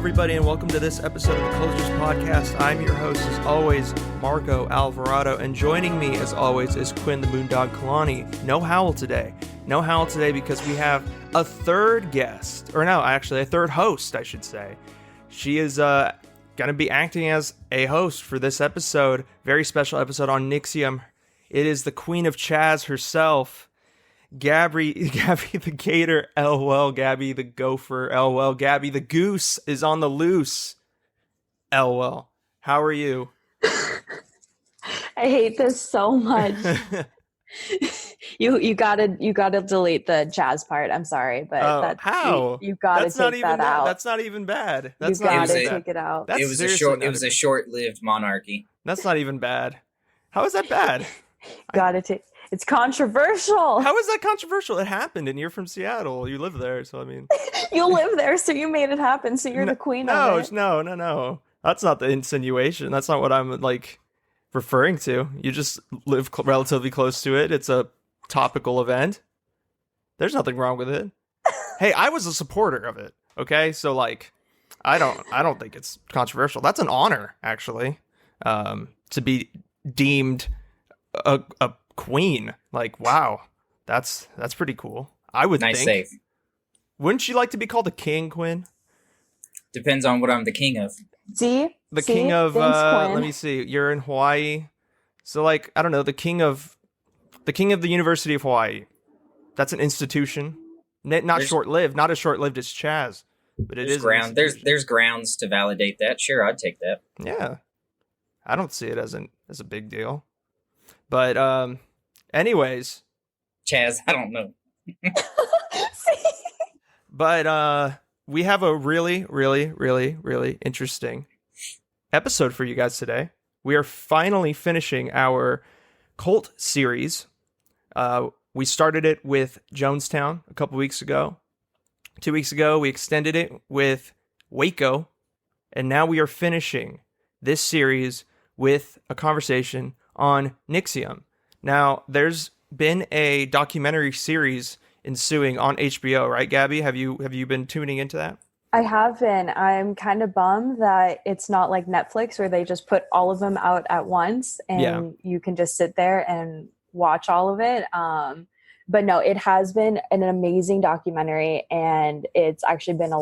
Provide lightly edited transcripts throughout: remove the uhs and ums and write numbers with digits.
everybody, and welcome to this episode of the Closers Podcast. I'm your host, as always, Marco Alvarado, and joining me, as always, is Quinn the Moondog Kalani. No Howl today. No Howl today because we have a third guest, or no, actually, a third host, I should say. She is going to be acting as a host for this episode, very special episode on NXIVM. It is the Queen of Chaz herself, Gabby the Gator Elwell, Gabby the Gopher Elwell, Gabby the Goose is on the loose Elwell. How are you? I hate this so much. You gotta delete the jazz part. I'm sorry, but how you gotta take that out. That's not even bad. That's you gotta take it out. It was a short-lived monarchy. That's not even bad. How is that bad? Gotta take. It's controversial. How is that controversial? It happened, and you're from Seattle. You live there, so I mean. You live there, so you made it happen. So you're the queen of it. No. That's not the insinuation. That's not what I'm referring to. You just live relatively close to it. It's a topical event. There's nothing wrong with it. Hey, I was a supporter of it. Okay, so I don't think it's controversial. That's an honor, actually, to be deemed a queen. Wow, that's pretty cool. I would think. Save. Wouldn't you like to be called a king, Quinn? Depends on what I'm the king of. King of let me see. You're in Hawaii, so I don't know, the king of the University of Hawaii. That's an institution, not short-lived, not as short-lived as Chaz, but it is. There's grounds to validate that. Sure, I'd take that. Yeah, I don't see it as a big deal. But anyways, Chaz, I don't know. But we have a really, really, really, really interesting episode for you guys today. We are finally finishing our cult series. We started it with Jonestown a couple weeks ago. 2 weeks ago, we extended it with Waco. And now we are finishing this series with a conversation on NXIVM. Now, there's been a documentary series ensuing on HBO, right, Gabby? Have you been tuning into that? I have been. I'm kind of bummed that it's not like Netflix where they just put all of them out at once and you can just sit there and watch all of it. But no, it has been an amazing documentary, and it's actually been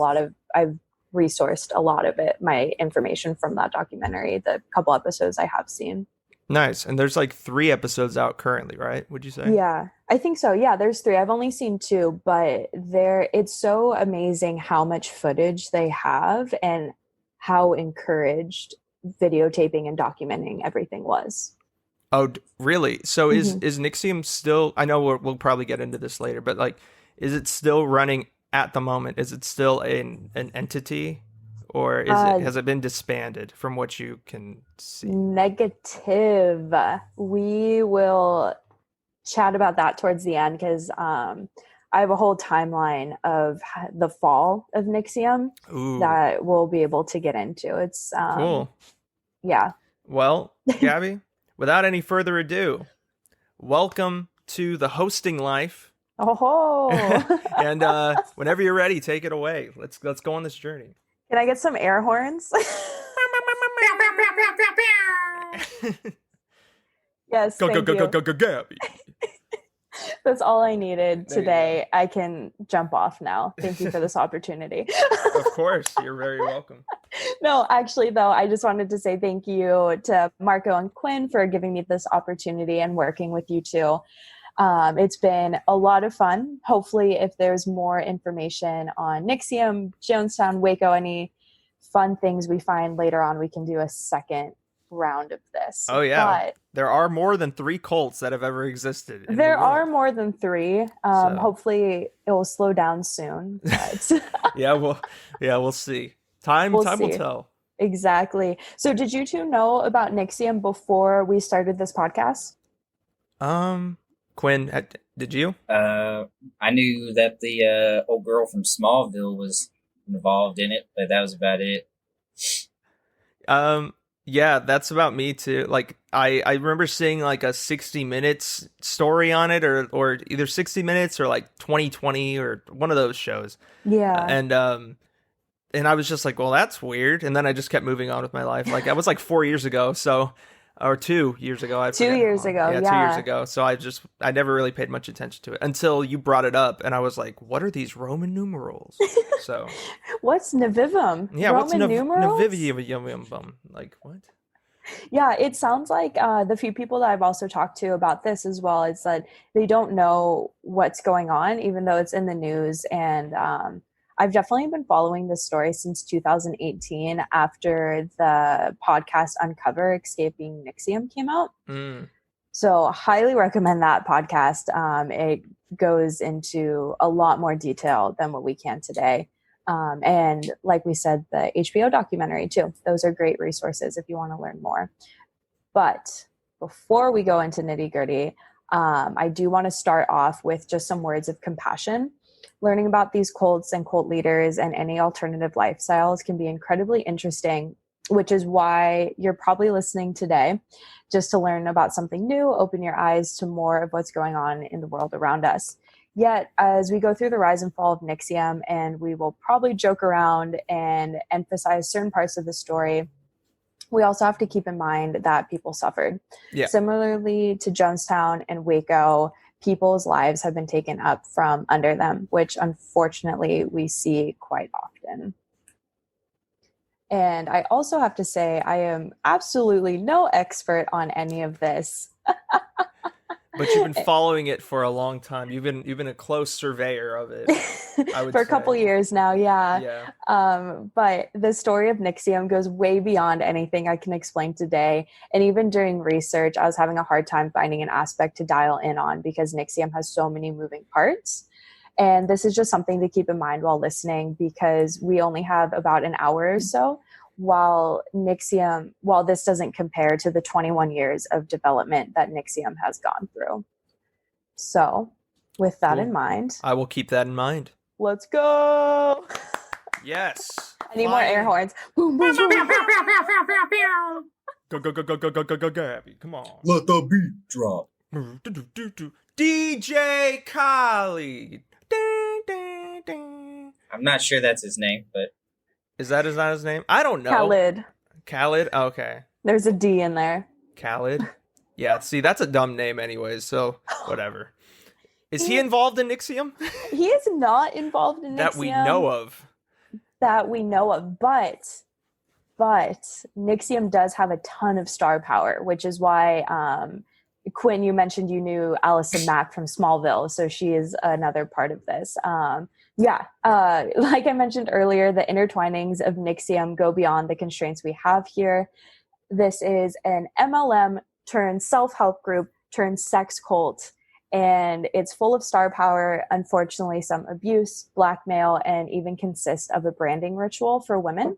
I've resourced a lot of it, my information from that documentary, the couple episodes I have seen. Nice. And there's 3 episodes out currently, right? Would you say? Yeah, I think so. Yeah, there's 3. I've only seen 2, but it's so amazing how much footage they have and how encouraged videotaping and documenting everything was. Oh, really? So is NXIVM still, I know we'll probably get into this later, but is it still running at the moment? Is it still an entity? Or has it been disbanded from what you can see? Negative. We will chat about that towards the end because I have a whole timeline of the fall of NXIVM that we'll be able to get into. It's cool. Yeah. Well, Gabby, without any further ado, welcome to the hosting life. Oh. And whenever you're ready, take it away. Let's go on this journey. Can I get some air horns? Yes. Go, Gabby. That's all I needed today. I can jump off now. Thank you for this opportunity. Of course. You're very welcome. No, actually, though, I just wanted to say thank you to Marco and Quinn for giving me this opportunity and working with you two. It's been a lot of fun. Hopefully, if there's more information on NXIVM, Jonestown, Waco, any fun things we find later on, we can do a second round of this. Oh, yeah. But there are more than 3 cults that have ever existed. There are more than 3. Hopefully, it will slow down soon. But we'll see. Time will tell. Exactly. So did you two know about NXIVM before we started this podcast? Quinn, did you? I knew that the old girl from Smallville was involved in it, but that was about it. Yeah, that's about me too. I remember seeing a 60 Minutes story on it, or either 60 Minutes or 2020 or one of those shows. Yeah. And And I was just like, well, that's weird. And then I just kept moving on with my life. Like, that was like 4 years ago. So, or 2 years ago. 2 years ago. Yeah, 2 years ago. So I never really paid much attention to it until you brought it up. And I was like, what are these Roman numerals? So. What's NXIVM? Yeah, Roman what's numerals? NXIVM? Like, what? Yeah, it sounds like the few people that I've also talked to about this as well is that they don't know what's going on, even though it's in the news. And I've definitely been following this story since 2018 after the podcast Uncover Escaping NXIVM came out. So highly recommend that podcast. It goes into a lot more detail than what we can today. And like we said, the HBO documentary too. Those are great resources if you want to learn more. But before we go into nitty gritty, I do want to start off with just some words of compassion. Learning about these cults and cult leaders and any alternative lifestyles can be incredibly interesting, which is why you're probably listening today, just to learn about something new, open your eyes to more of what's going on in the world around us. Yet, as we go through the rise and fall of NXIVM, and we will probably joke around and emphasize certain parts of the story, we also have to keep in mind that people suffered. Yeah. Similarly to Jonestown and Waco, people's lives have been taken up from under them, which unfortunately we see quite often. And I also have to say, I am absolutely no expert on any of this. But you've been following it for a long time. You've been a close surveyor of it, I would for a say. couple years now, yeah. But the story of NXIVM goes way beyond anything I can explain today. And even during research, I was having a hard time finding an aspect to dial in on because NXIVM has so many moving parts. And this is just something to keep in mind while listening, because we only have about an hour or so, while this doesn't compare to the 21 years of development that NXIVM has gone through. So with that in mind, I will keep that in mind. Let's go. Yes. I need more air horns. Boom, boom, boom. Go, Gabby. Come on. Let the beat drop. DJ Khaled. I'm not sure that's his name, but is that not his name? I don't know. Khaled? Okay. There's a D in there. Khaled? Yeah, see, that's a dumb name anyways, so whatever. Is he involved in NXIVM? He is not involved in NXIVM. That we know of. But NXIVM does have a ton of star power, which is why Quinn, you mentioned you knew Allison Mack from Smallville, so she is another part of this. Like I mentioned earlier, the intertwinings of NXIVM go beyond the constraints we have here. This is an MLM turned self-help group turned sex cult, and it's full of star power, unfortunately some abuse, blackmail, and even consists of a branding ritual for women.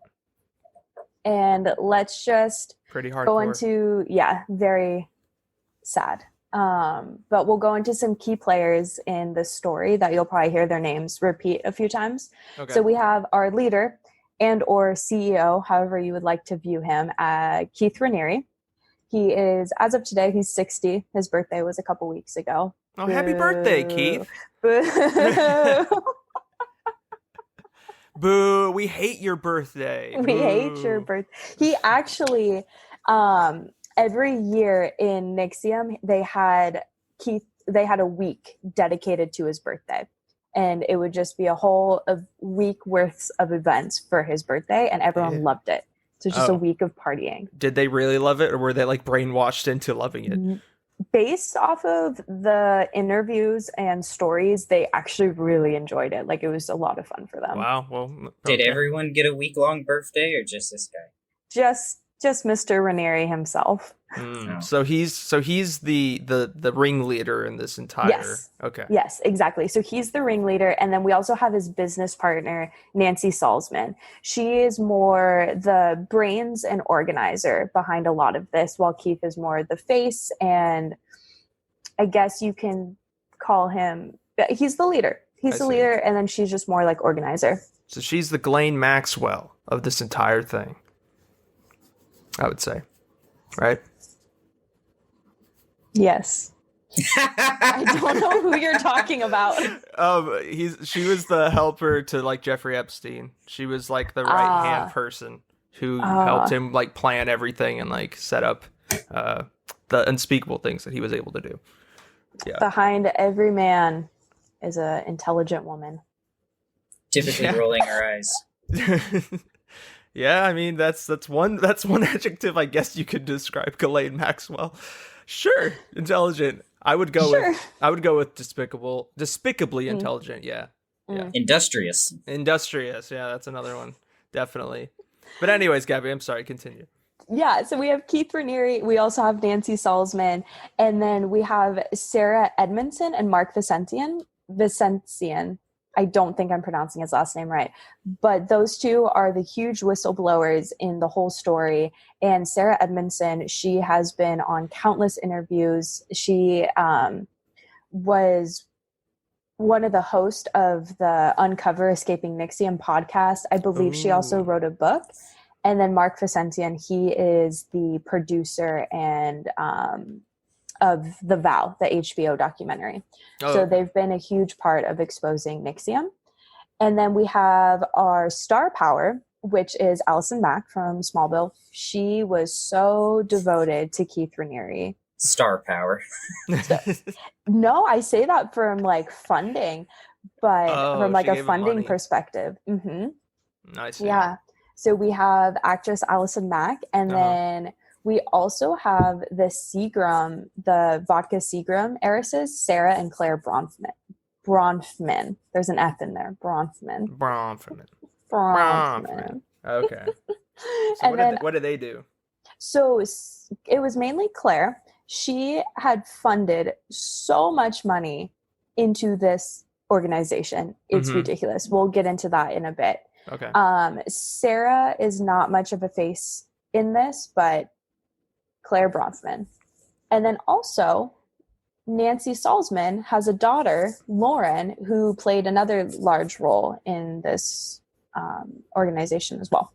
And let's just pretty hardcore. Go into, very sad. But we'll go into some key players in the story that you'll probably hear their names repeat a few times. Okay. So we have our leader and or CEO, however you would like to view him, Keith Raniere. He is, as of today, he's 60. His birthday was a couple weeks ago. Oh, happy birthday, Keith. Boo. Boo, we hate your birthday. We hate your birthday. He actually... every year in NXIVM, they had a week dedicated to his birthday. And it would just be a whole week worth of events for his birthday, and everyone loved it. So just a week of partying. Did they really love it, or were they like brainwashed into loving it? Based off of the interviews and stories, they actually really enjoyed it. Like, it was a lot of fun for them. Wow. Well, Did everyone get a week-long birthday, or just this guy? Just Mr. Raniere himself. So he's the ringleader in this entire. Yes. Okay. Yes, exactly. So he's the ringleader, and then we also have his business partner, Nancy Salzman. She is more the brains and organizer behind a lot of this, while Keith is more the face, and I guess you can call him. He's the leader. He's the leader, and then she's just more like organizer. So she's the Ghislaine Maxwell of this entire thing, I would say, right? Yes. I don't know who you're talking about. She was the helper to like Jeffrey Epstein. She was like the right hand person who helped him like plan everything and like set up the unspeakable things that he was able to do. Yeah. Behind every man is an intelligent woman. Typically rolling her eyes. Yeah, I mean that's one adjective I guess you could describe Ghislaine Maxwell. Sure, intelligent. I would go with despicably intelligent. Yeah. Industrious. Yeah, that's another one. Definitely. But anyways, Gabby, I'm sorry. Continue. Yeah, so we have Keith Raniere. We also have Nancy Salzman, and then we have Sarah Edmondson and Mark Vicentian. I don't think I'm pronouncing his last name right, but those two are the huge whistleblowers in the whole story. And Sarah Edmondson, she has been on countless interviews. She was one of the hosts of the Uncover Escaping NXIVM podcast. I believe she also wrote a book. And then Mark Vicentian, he is the producer and of The Vow, the HBO documentary. So they've been a huge part of exposing NXIVM. And then we have our star power, which is Allison Mack from Smallville. She was so devoted to Keith Raniere. Star power. No, I say that from like funding, but from like a funding perspective. Nice. Yeah. So we have actress Allison Mack, and then we also have the Seagram, the vodka Seagram heiresses, Sarah and Claire Bronfman. There's an F in there. Bronfman. Okay. So what did they do? So it was mainly Claire. She had funded so much money into this organization. It's ridiculous. We'll get into that in a bit. Okay. Sarah is not much of a face in this, but Claire Bronfman. And then also Nancy Salzman has a daughter, Lauren, who played another large role in this organization as well.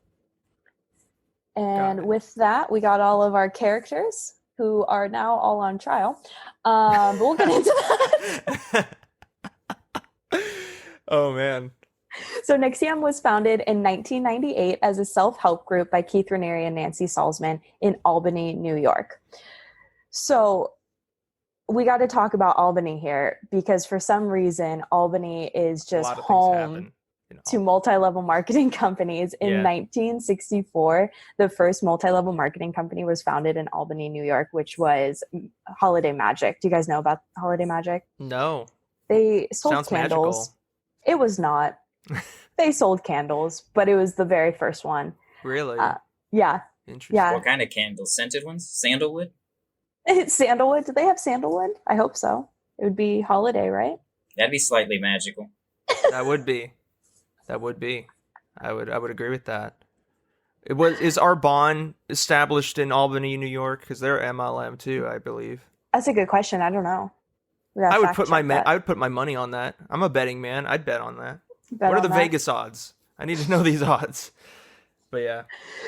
And with that, we got all of our characters who are now all on trial. But we'll get into that. Oh, man. So NXIVM was founded in 1998 as a self-help group by Keith Raniere and Nancy Salzman in Albany, New York. So we got to talk about Albany here because for some reason, Albany is just home to multi-level marketing companies. In 1964, the first multi-level marketing company was founded in Albany, New York, which was Holiday Magic. Do you guys know about Holiday Magic? No. They sold Sounds candles. Magical. It was not. They sold candles, but it was the very first one. Really? Yeah. Interesting. Yeah. What kind of candles? Scented ones? Sandalwood? Sandalwood? Do they have sandalwood? I hope so. It would be holiday, right? That'd be slightly magical. That would be. I would agree with that. Is Arbonne established in Albany, New York? Because they're MLM too, I believe. That's a good question. I don't know. I would put my money on that. I'm a betting man. I'd bet on that. What are the Vegas odds? I need to know these odds. But yeah.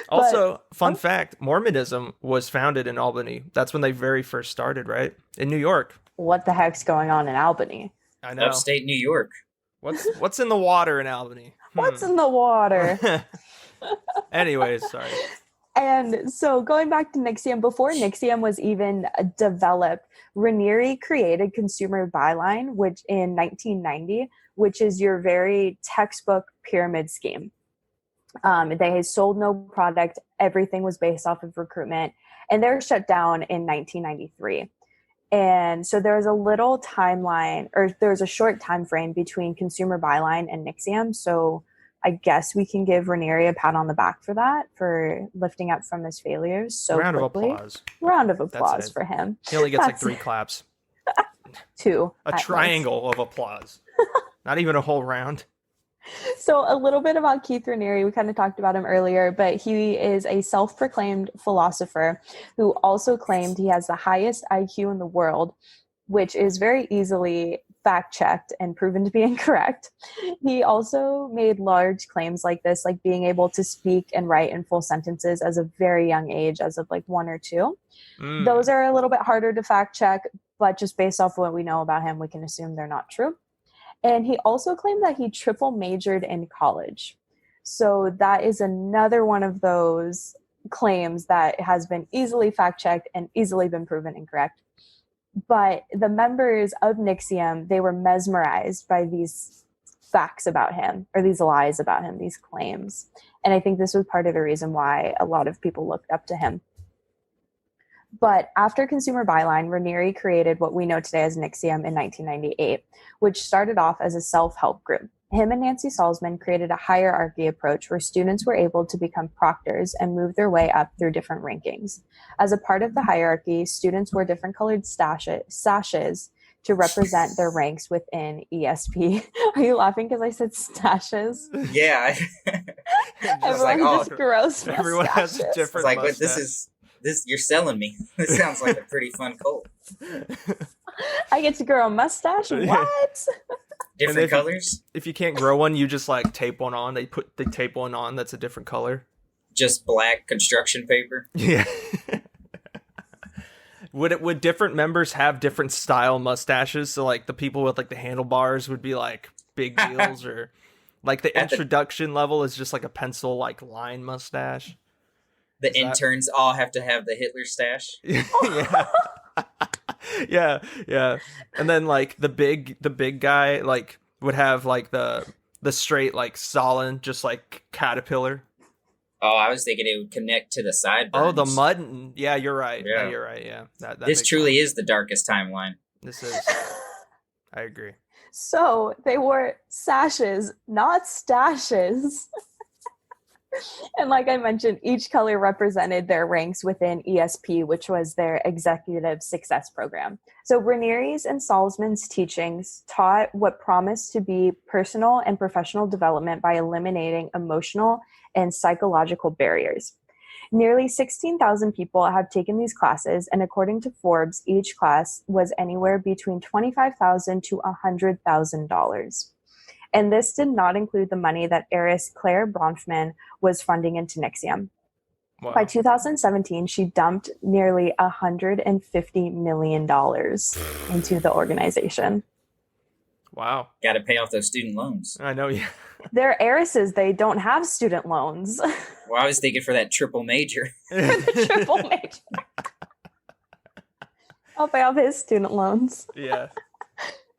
Also, fun fact, Mormonism was founded in Albany. That's when they very first started, right? In New York. What the heck's going on in Albany? I know. Upstate New York. What's in the water in Albany? What's in the water? Anyways, sorry. And so going back to NXIVM, before NXIVM was even developed, Raniere created Consumer Byline, which in 1990, which is your very textbook pyramid scheme. They had sold no product. Everything was based off of recruitment, and they're shut down in 1993. And so there's a little timeline, or there's a short time frame between Consumer Byline and NXIVM. So I guess we can give Raniere a pat on the back for that, for lifting up from his failures so quickly. Round of applause for him. He only gets like 3 claps. 2. A triangle of applause. Not even a whole round. So a little bit about Keith Raniere. We kind of talked about him earlier, but he is a self-proclaimed philosopher who also claimed he has the highest IQ in the world, which is very easily fact-checked and proven to be incorrect. He also made large claims like this, like being able to speak and write in full sentences as a very young age, as of like 1 or 2. Those are a little bit harder to fact-check, but just based off what we know about him, we can assume they're not true. And he also claimed that he triple majored in college. So that is another one of those claims that has been easily fact-checked and easily been proven incorrect. But the members of NXIVM, they were mesmerized by these facts about him, or these lies about him, these claims. And I think this was part of the reason why a lot of people looked up to him. But after Consumer Byline, Raniere created what we know today as NXIVM in 1998, which started off as a self-help group. Him and Nancy Salzman created a hierarchy approach where students were able to become proctors and move their way up through different rankings. As a part of the hierarchy, students wore different colored sashes to represent their ranks within ESP. Are you laughing because I said stashes? Yeah. Everyone just gross Everyone has a different like, mustache. This you're selling me. This sounds like a pretty fun cult. I get to grow a mustache? What? Different colors? If you can't grow one, you just like tape one on. They tape one on that's a different color. Just black construction paper? Yeah. Would different members have different style mustaches? So like the people with like the handlebars would be like big deals, or like the introduction level is just like a pencil like line mustache. The interns all have to have the Hitler stash. Yeah. yeah. And then like the big guy like would have like the straight like Stalin, just like caterpillar. Oh, I was thinking it would connect to the sideburns. Oh, the mud. Yeah, you're right. Yeah. You're right. Yeah. That this truly is the darkest timeline. This is. I agree. So they wore sashes, not stashes. And like I mentioned, each color represented their ranks within ESP, which was their executive success program. So Raniere's and Salzman's teachings taught what promised to be personal and professional development by eliminating emotional and psychological barriers. Nearly 16,000 people have taken these classes, and according to Forbes, each class was anywhere between $25,000 to $100,000. And this did not include the money that heiress Claire Bronfman was funding into NXIVM. Wow. By 2017, she dumped nearly $150 million into the organization. Wow. Got to pay off those student loans. I know, yeah. They're heiresses. They don't have student loans. Well, I was thinking for that triple major. For the triple major. I'll pay off his student loans. Yeah.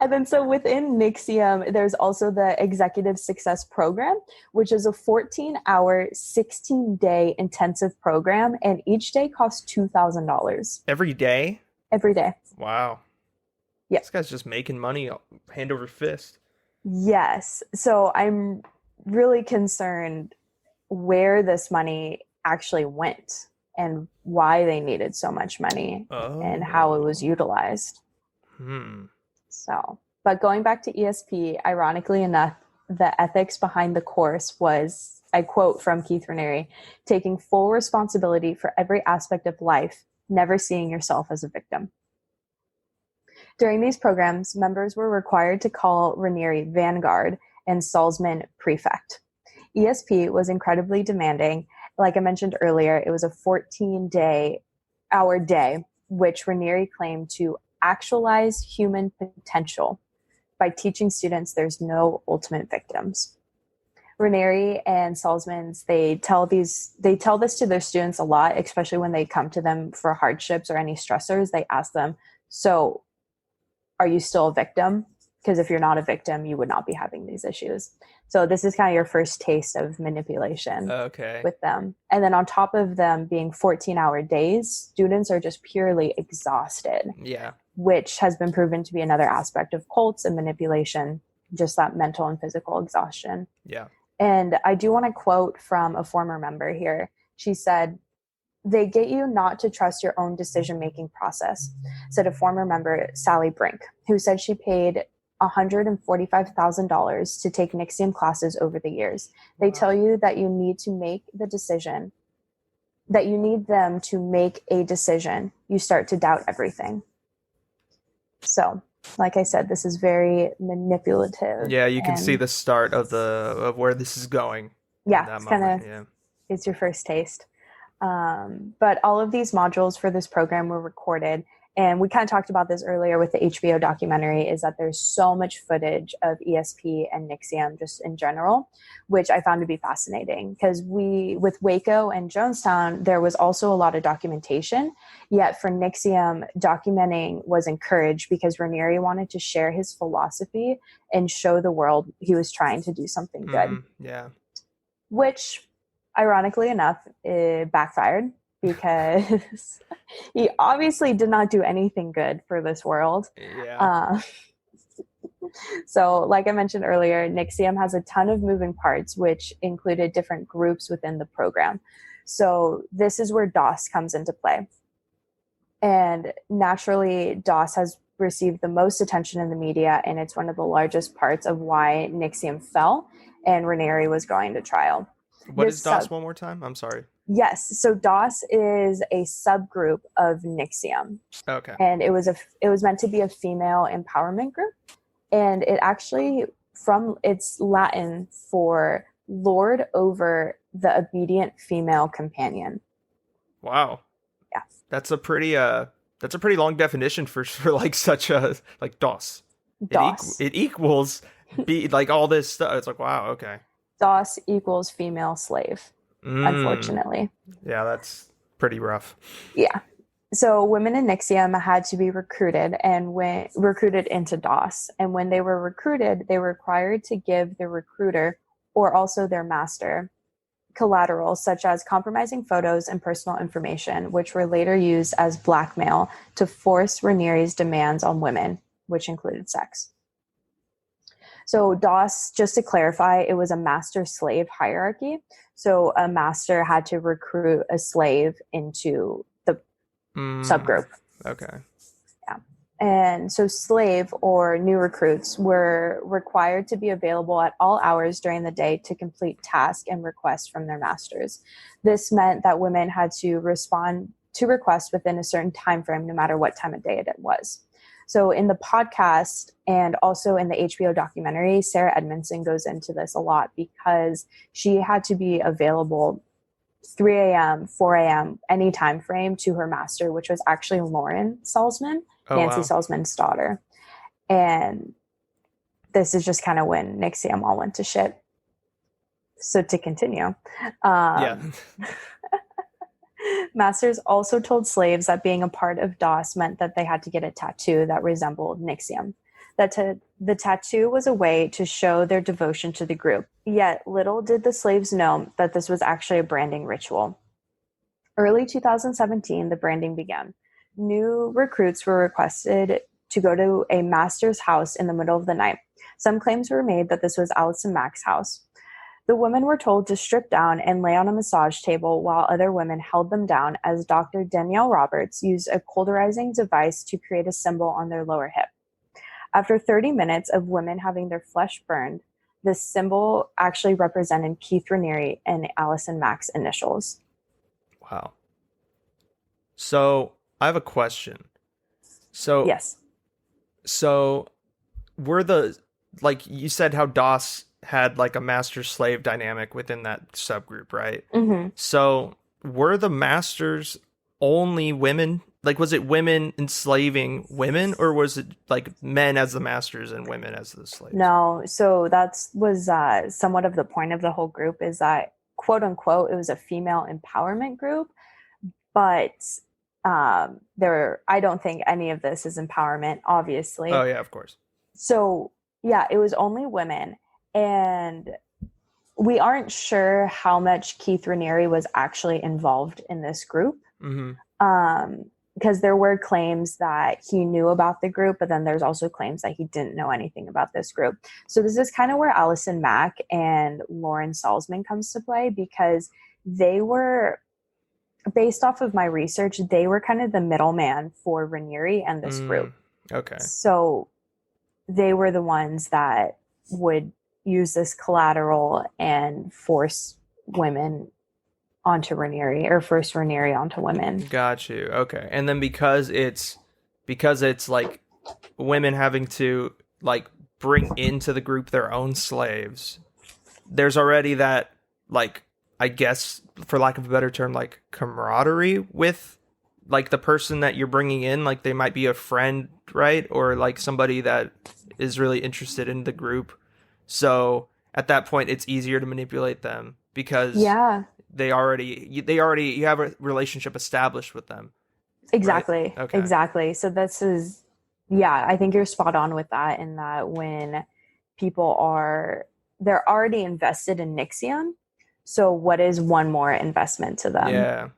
And then so within NXIVM, there's also the Executive Success Program, which is a 14-hour, 16-day intensive program, and each day costs $2,000. Every day? Every day. Wow. Yeah. This guy's just making money hand over fist. Yes. So I'm really concerned where this money actually went and why they needed so much money and how it was utilized. So, but going back to ESP, ironically enough, the ethics behind the course was, I quote from Keith Raniere, taking full responsibility for every aspect of life, never seeing yourself as a victim. During these programs, members were required to call Raniere Vanguard and Salzman Prefect. ESP was incredibly demanding. Like I mentioned earlier, it was a 14-hour day, which Raniere claimed to actualize human potential by teaching students there's no ultimate victims. Raniere and Salzman's, they tell this to their students a lot, especially when they come to them for hardships or any stressors. They ask them, so are you still a victim? Because if you're not a victim, you would not be having these issues. So this is kind of your first taste of manipulation with them. And then on top of them being 14-hour days, students are just purely exhausted. Yeah. Which has been proven to be another aspect of cults and manipulation, just that mental and physical exhaustion. Yeah. And I do want to quote from a former member here. She said, "They get you not to trust your own decision-making process," said a former member, Sally Brink, who said she paid $145,000 to take NXIVM classes over the years. They tell you that you need to make the decision, that you need them to make a decision. You start to doubt everything. So, like I said, this is very manipulative. Yeah, you can see the start of where this is going. Yeah, it's kind of, it's your first taste. But all of these modules for this program were recorded, And we kind of talked about this earlier with the HBO documentary, is that there's so much footage of ESP and NXIVM just in general, which I found to be fascinating, because with Waco and Jonestown, there was also a lot of documentation. Yet for NXIVM, documenting was encouraged because Raniere wanted to share his philosophy and show the world he was trying to do something good. Yeah. Which, ironically enough, it backfired, because he obviously did not do anything good for this world. Yeah. So like I mentioned earlier, NXIVM has a ton of moving parts, which included different groups within the program. So this is where DOS comes into play. And naturally, DOS has received the most attention in the media, and it's one of the largest parts of why NXIVM fell and Raniere was going to trial. What is DOS one more time? I'm sorry. Yes. So DOS is a subgroup of NXIVM. Okay. And it was meant to be a female empowerment group. And it actually, it's Latin for lord over the obedient female companion. Wow. Yeah. That's a pretty long definition for like such a, like DOS. DOS. It equals like all this stuff. It's like, wow, okay. DOS equals female slave, unfortunately. Yeah, that's pretty rough. Yeah. So women in NXIVM had to be recruited into DOS. And when they were recruited, they were required to give the recruiter or also their master collateral, such as compromising photos and personal information, which were later used as blackmail to force Raniere's demands on women, which included sex. So DOS, just to clarify, it was a master-slave hierarchy. So a master had to recruit a slave into the subgroup. Okay. Yeah. And so slave or new recruits were required to be available at all hours during the day to complete tasks and requests from their masters. This meant that women had to respond to requests within a certain time frame, no matter what time of day it was. So in the podcast and also in the HBO documentary, Sarah Edmondson goes into this a lot, because she had to be available 3 a.m., 4 a.m., any time frame to her master, which was actually Lauren Salzman, Nancy Salzman's daughter. And this is just kind of when NXIVM all went to shit. So to continue. Masters also told slaves that being a part of DOS meant that they had to get a tattoo that resembled NXIVM. The tattoo was a way to show their devotion to the group. Yet little did the slaves know that this was actually a branding ritual. Early 2017, the branding began. New recruits were requested to go to a master's house in the middle of the night. Some claims were made that this was Allison Mack's house. The women were told to strip down and lay on a massage table, while other women held them down as Dr. Danielle Roberts used a cauterizing device to create a symbol on their lower hip. After 30 minutes of women having their flesh burned, this symbol actually represented Keith Raniere and Allison Mack's initials. Wow. So I have a question. So yes. So were like you said, how DOS had like a master slave dynamic within that subgroup, right? Mm-hmm. So were the masters only women? Like, was it women enslaving women, or was it like men as the masters and women as the slaves? No. So that was somewhat of the point of the whole group, is that, quote unquote, it was a female empowerment group, but I don't think any of this is empowerment, obviously. Oh yeah, of course. So yeah, it was only women. And we aren't sure how much Keith Raniere was actually involved in this group. Mm-hmm. Because there were claims that he knew about the group, but then there's also claims that he didn't know anything about this group. So this is kind of where Allison Mack and Lauren Salzman comes to play, because they were, based off of my research, they were kind of the middleman for Raniere and this group. Okay. So they were the ones that would use this collateral and force women onto Raniere, or force Raniere onto women. Got you. Okay. And then because it's like women having to like bring into the group their own slaves, there's already that, like, I guess for lack of a better term, like camaraderie with like the person that you're bringing in, like they might be a friend, right? Or like somebody that is really interested in the group. So at that point, it's easier to manipulate them because Yeah, you have a relationship established with them. exactly. Right? Okay. Exactly. So yeah, I think you're spot on with that, in that when they're already invested in NXIVM. So what is one more investment to them? Yeah.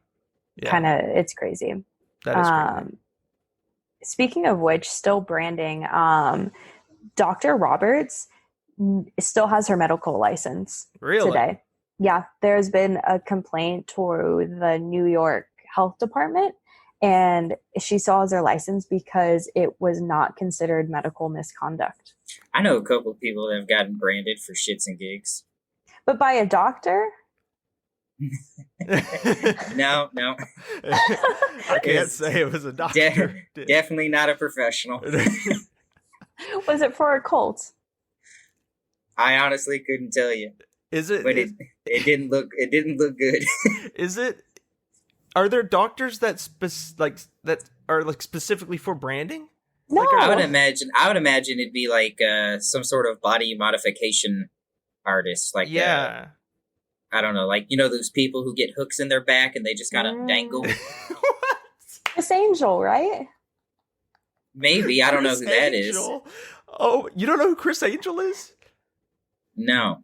Kind of, it's crazy. That is crazy. Speaking of which, still branding, Dr. Roberts still has her medical license Really? today. Yeah, there's been a complaint to the New York Health Department, and she still has her license because it was not considered medical misconduct. I know a couple of people that have gotten branded for shits and gigs. But by a doctor? No. I can't say it was a doctor. Definitely not a professional. Was it for a cult? I honestly couldn't tell you. Is it? But it didn't look good. Is it? Are there doctors that are like specifically for branding? No. Like, I would imagine it'd be like some sort of body modification artist. Like yeah. I don't know, like, you know, those people who get hooks in their back and they just kind of dangle. What? Miss Angel, right? Maybe. I don't know who that is. Oh, you don't know who Chris Angel is? No.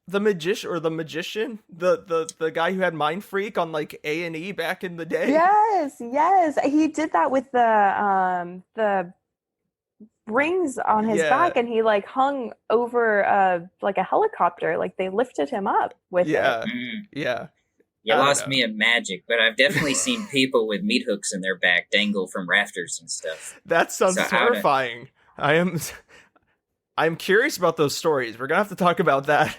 The magician, the guy who had Mind Freak on like A&E back in the day. Yes. He did that with the rings on his back, and he like hung over like a helicopter. Like they lifted him up with it. Yeah. You lost me at magic, but I've definitely seen people with meat hooks in their back dangle from rafters and stuff. That sounds terrifying. I'm curious about those stories. We're gonna have to talk about that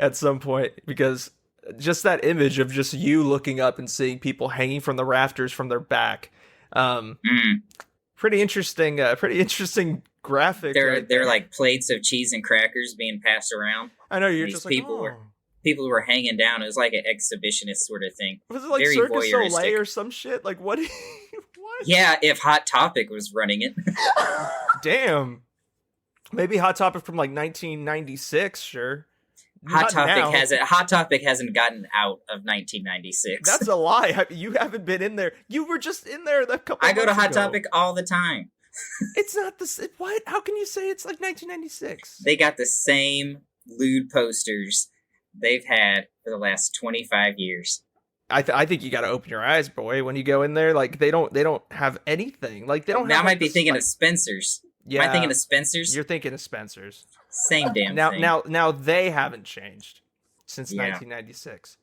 at some point, because just that image of just you looking up and seeing people hanging from the rafters from their back. Pretty interesting graphic. They're like plates of cheese and crackers being passed around. I know, you're These just people like, people were hanging down. It was like an exhibitionist sort of thing. Was it like very Circus voyeuristic. Soleil or some shit? Like what? What? Yeah, if Hot Topic was running it. Damn. Maybe Hot Topic from like 1996, sure. Hot Topic hasn't gotten out of 1996. That's a lie. You haven't been in there. You were just in there a couple. I go to Hot ago. Topic all the time. It's not the what? How can you say it's like 1996? They got the same lewd posters they've had for the last 25 years. I think you got to open your eyes, boy, when you go in there. Like they don't have anything. Like they don't. Now have, I might be thinking of Spencer's. Yeah, am I thinking of Spencer's? You're thinking of Spencer's. Same damn thing. Now they haven't changed since 1996.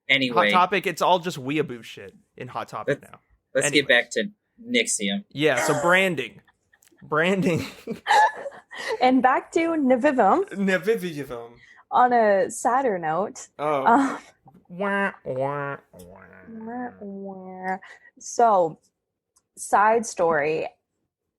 Anyway, Hot Topic, it's all just weeaboo shit in Hot Topic now. Let's get back to NXIVM. Yeah, so branding. And back to NXIVM. On a sadder note. Oh. So, side story.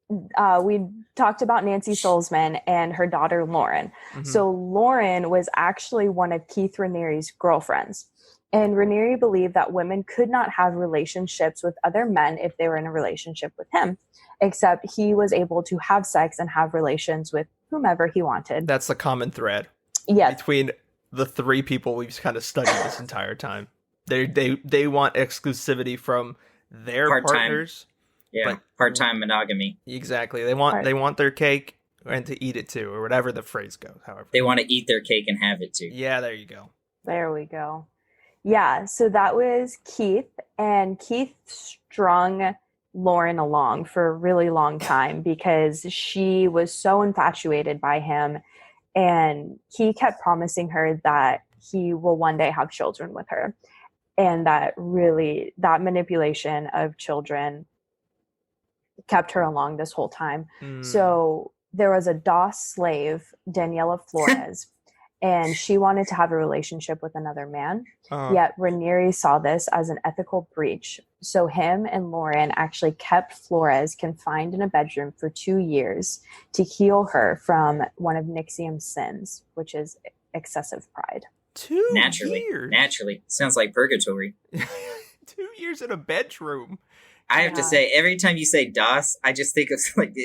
We talked about Nancy Solzman and her daughter Lauren. Mm-hmm. So Lauren was actually one of Keith Raniere's girlfriends. And Raniere believed that women could not have relationships with other men if they were in a relationship with him, except he was able to have sex and have relations with whomever he wanted. That's the common thread. Yes. Between the three people we've kind of studied this entire time. They want exclusivity from their partners. Yeah, part-time monogamy. Exactly. They want their cake and to eat it too, or whatever the phrase goes. However, they want to eat their cake and have it too. Yeah, there you go. There we go. Yeah, so that was Keith, and Keith strung Lauren along for a really long time because she was so infatuated by him, and he kept promising her that he will one day have children with her, and that manipulation of children kept her along this whole time. So there was a DOS slave, Daniela Flores, and she wanted to have a relationship with another man. Yet Raniere saw this as an ethical breach. So him and Lauren actually kept Flores confined in a bedroom for 2 years to heal her from one of NXIVM's sins, which is excessive pride. 2 years? Naturally. Sounds like purgatory. 2 years in a bedroom. I have to say, every time you say Das, I just think of like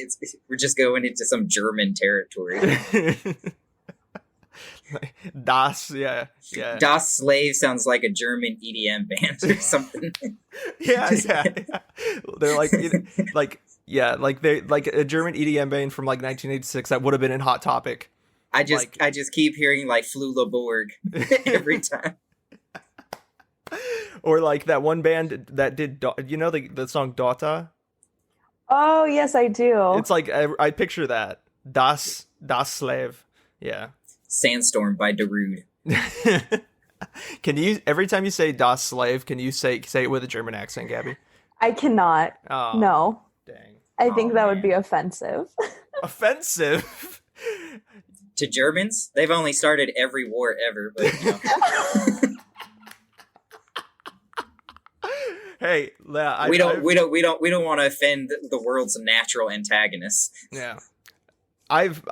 we're just going into some German territory. Das, yeah. Das Slave sounds like a German EDM band or something. yeah. They're like they like a German EDM band from like 1986 that would have been in Hot Topic. I just keep hearing like Flula Borg every time. Or like that one band that did, the song Dota? Oh, yes, I do. It's like, I picture that. Das Slave. Yeah. Sandstorm by Darude. Can you, every time you say Das Slave, can you say it with a German accent, Gabby? I cannot. Oh, no. Dang. I think that would be offensive. Offensive? To Germans? They've only started every war ever, but Hey, we don't want to offend the world's natural antagonists. Yeah.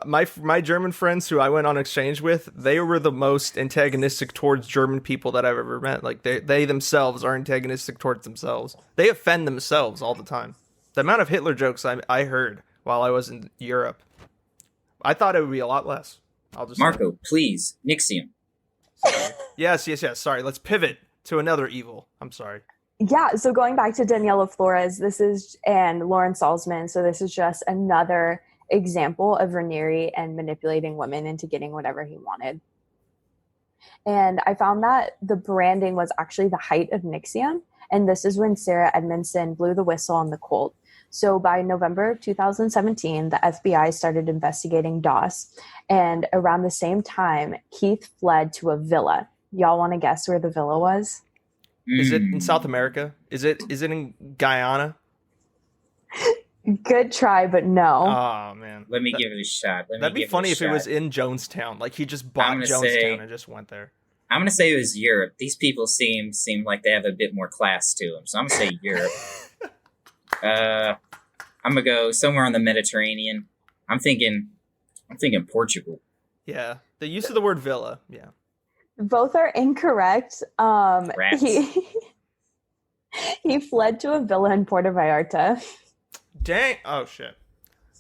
My German friends who I went on exchange with, they were the most antagonistic towards German people that I've ever met. Like they themselves are antagonistic towards themselves. They offend themselves all the time. The amount of Hitler jokes I heard while I was in Europe, I thought it would be a lot less. Marco, please, NXIVM. Yes. Sorry, let's pivot to another evil. I'm sorry. Yeah, so going back to Daniela Flores, and Lauren Salzman, so this is just another example of Raniere and manipulating women into getting whatever he wanted. And I found that the branding was actually the height of NXIVM, and this is when Sarah Edmondson blew the whistle on the cult. So by November of 2017, the FBI started investigating DOS, and around the same time, Keith fled to a villa. Y'all want to guess where the villa was? Is it in South America? Is it in Guyana? Good try, but no. Oh, man. Let me give it a shot. That'd be funny if it was in Jonestown. Like, he just bought Jonestown and just went there. I'm going to say it was Europe. These people seem like they have a bit more class to them. So I'm going to say Europe. I'm going to go somewhere on the Mediterranean. I'm thinking Portugal. Yeah. The use of the word villa. Yeah. Both are incorrect. He fled to a villa in Puerto Vallarta. Dang. Oh, shit.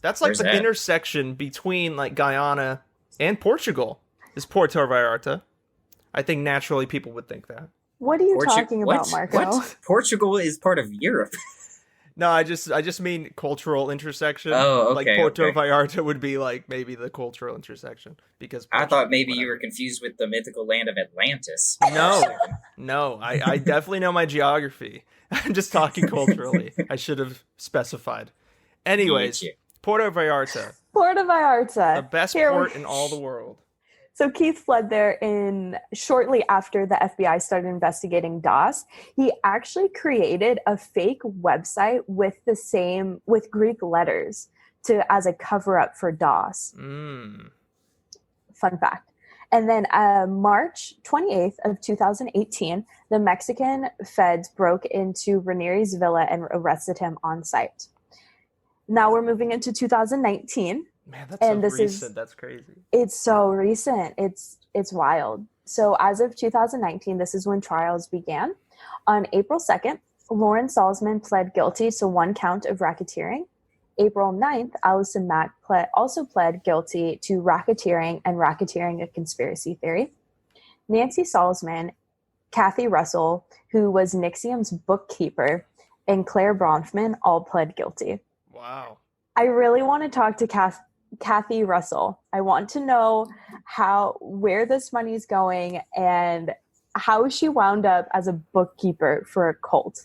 That's like the intersection between like Guyana and Portugal is Puerto Vallarta. I think naturally people would think that. What are you talking about, Marco? What? Portugal is part of Europe. No, I just mean cultural intersection. Oh, okay. Like Puerto Vallarta would be like maybe the cultural intersection because I thought maybe you were confused with the mythical land of Atlantis. No, I definitely know my geography. I'm just talking culturally. I should have specified. Anyways, Puerto Vallarta. Puerto Vallarta. The best port in all the world. So Keith fled there shortly after the FBI started investigating DOS. He actually created a fake website with Greek letters as a cover up for DOS. Fun fact. And then March 28th of 2018, the Mexican feds broke into Raniere's villa and arrested him on site. Now we're moving into 2019. Man, that's so recent. That's crazy. It's so recent. It's wild. So as of 2019, this is when trials began. On April 2nd, Lauren Salzman pled guilty to 1 count of racketeering. April 9th, Allison Mack also pled guilty to racketeering and racketeering a conspiracy theory. Nancy Salzman, Kathy Russell, who was NXIVM's bookkeeper, and Claire Bronfman all pled guilty. Wow. I really want to talk to Kathy Russell. I want to know where this money is going and how she wound up as a bookkeeper for a cult.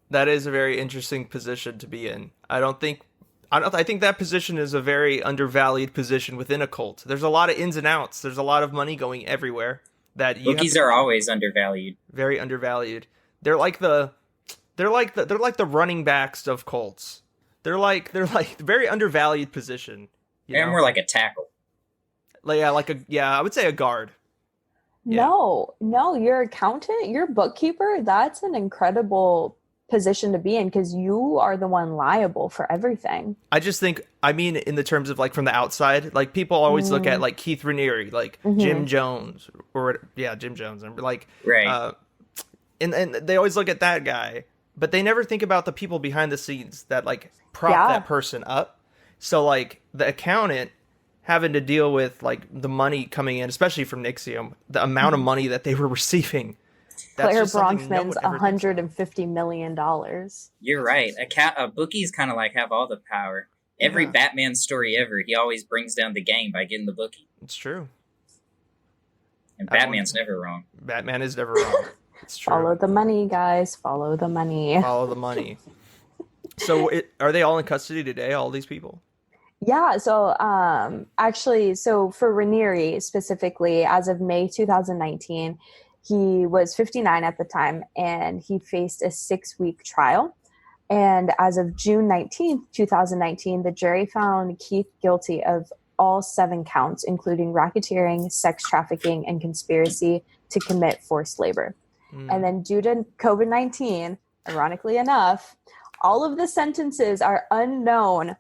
That is a very interesting position to be in. I think that position is a very undervalued position within a cult. There's a lot of ins and outs. There's a lot of money going everywhere. Bookies are always undervalued. Very undervalued. They're like the running backs of cults. They're like very undervalued position. They're more like a tackle. I would say a guard. Yeah. No, your accountant, your bookkeeper, that's an incredible position to be in because you are the one liable for everything. I just think, in the terms of like from the outside, like people always look at like Keith Raniere, like Jim Jones, Jim Jones, and like, right. And they always look at that guy, but they never think about the people behind the scenes that like prop that person up. So like the accountant having to deal with like the money coming in, especially from NXIVM, the amount of money that they were receiving. Claire Bronfman's $150 million. You're right. Bookies kind of like have all the power. Every Batman story ever, he always brings down the game by getting the bookie. It's true. And Batman's never wrong. Batman is never wrong. It's true. Follow the money, guys. Follow the money. Follow the money. So are they all in custody today, all these people? Yeah, so actually, so for Raniere specifically, as of May 2019, he was 59 at the time, and he faced a 6-week trial. And as of June 19th, 2019, the jury found Keith guilty of all 7 counts, including racketeering, sex trafficking, and conspiracy to commit forced labor. And then due to COVID-19, ironically enough, all of the sentences are unknown,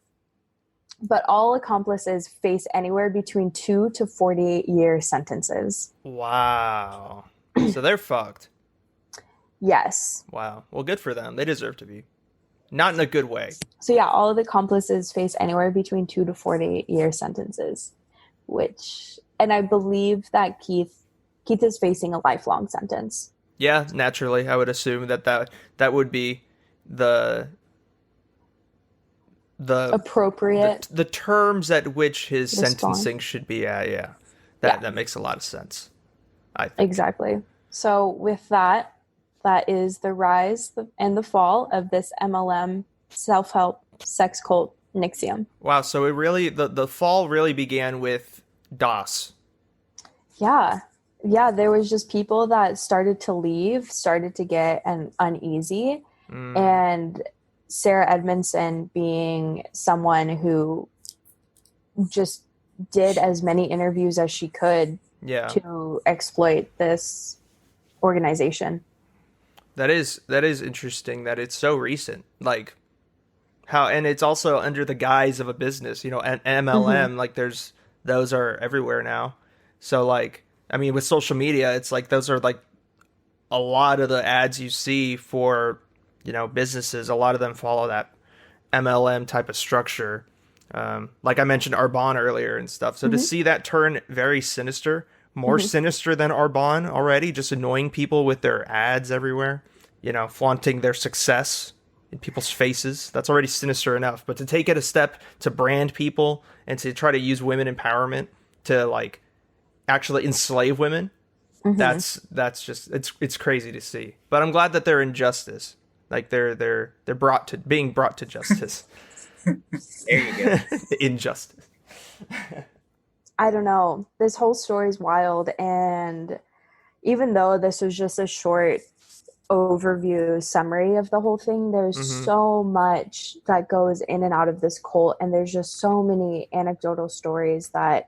but all accomplices face anywhere between 2 to 48-year sentences. Wow. So they're fucked. Yes. Wow. Well, good for them. They deserve to be. Not in a good way. So yeah, all of the accomplices face anywhere between 2 to 48-year sentences, and I believe that Keith is facing a lifelong sentence. Yeah, naturally, I would assume that would be the appropriate the terms at which his sentencing should be at. Yeah, that makes a lot of sense. I think. Exactly. So with that is the rise and the fall of this MLM self-help sex cult NXIVM. Wow. So it really the fall really began with DOS. Yeah. Yeah, there was just people that started to leave, started to get uneasy. And Sarah Edmondson being someone who just did as many interviews as she could to exploit this organization. That is interesting that it's so recent. Like how, and it's also under the guise of a business, an MLM, like those are everywhere now. So like, I mean, with social media, it's like those are like a lot of the ads you see for, businesses. A lot of them follow that MLM type of structure. Like I mentioned Arbonne earlier and stuff. So to see that turn very sinister, more sinister than Arbonne already, just annoying people with their ads everywhere, flaunting their success in people's faces. That's already sinister enough. But to take it a step to brand people and to try to use women empowerment to like actually enslave women, that's just it's crazy to see. But I'm glad that they're in justice. Like they're being brought to justice. There you go. Injustice. I don't know. This whole story is wild, and even though this was just a short overview summary of the whole thing, there's so much that goes in and out of this cult, and there's just so many anecdotal stories that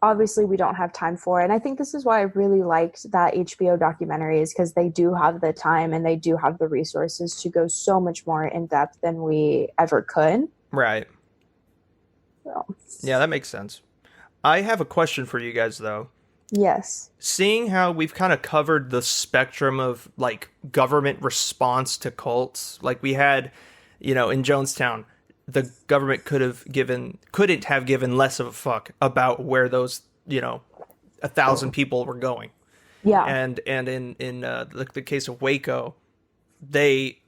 obviously we don't have time for. And I think this is why I really liked that HBO documentary, is because they do have the time and they do have the resources to go so much more in depth than we ever could. Right. So. Yeah, that makes sense. I have a question for you guys, though. Yes. Seeing how we've kind of covered the spectrum of like government response to cults, like we had, in Jonestown, the government couldn't have given less of a fuck about where those, 1,000 people were going. Yeah. And in the case of Waco, they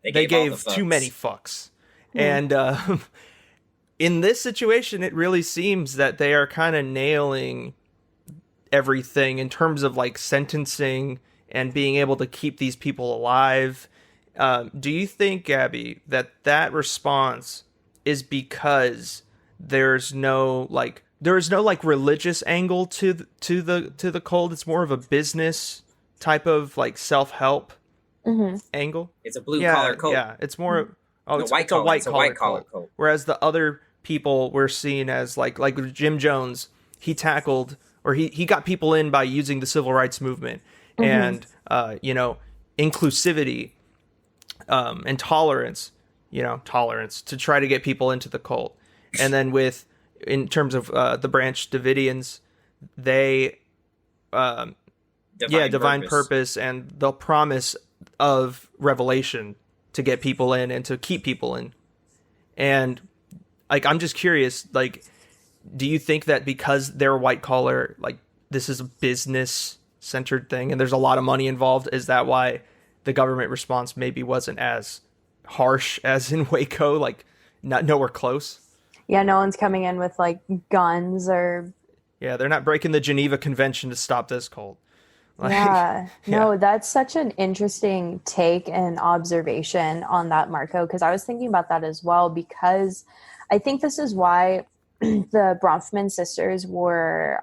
gave too many fucks. And in this situation, it really seems that they are kind of nailing everything in terms of like sentencing and being able to keep these people alive. Do you think, Gabby, that response is because there's no religious angle to the cult? It's more of a business type of like self-help angle. It's a blue collar cult. Yeah, it's more. It's a white collar cult. Whereas the other people were seen as like Jim Jones, he tackled or he got people in by using the civil rights movement and inclusivity and tolerance to try to get people into the cult. And then in terms of the Branch Davidians, they divine purpose and the promise of revelation to get people in and to keep people in. And like, I'm just curious, like, do you think that because they're white collar, like this is a business centered thing and there's a lot of money involved, is that why the government response maybe wasn't as harsh as in Waco, like not nowhere close? Yeah, no one's coming in with like guns or... Yeah, they're not breaking the Geneva Convention to stop this cult. Like, yeah, no, that's such an interesting take and observation on that, Marco, because I was thinking about that as well, because I think this is why the Bronfman sisters were,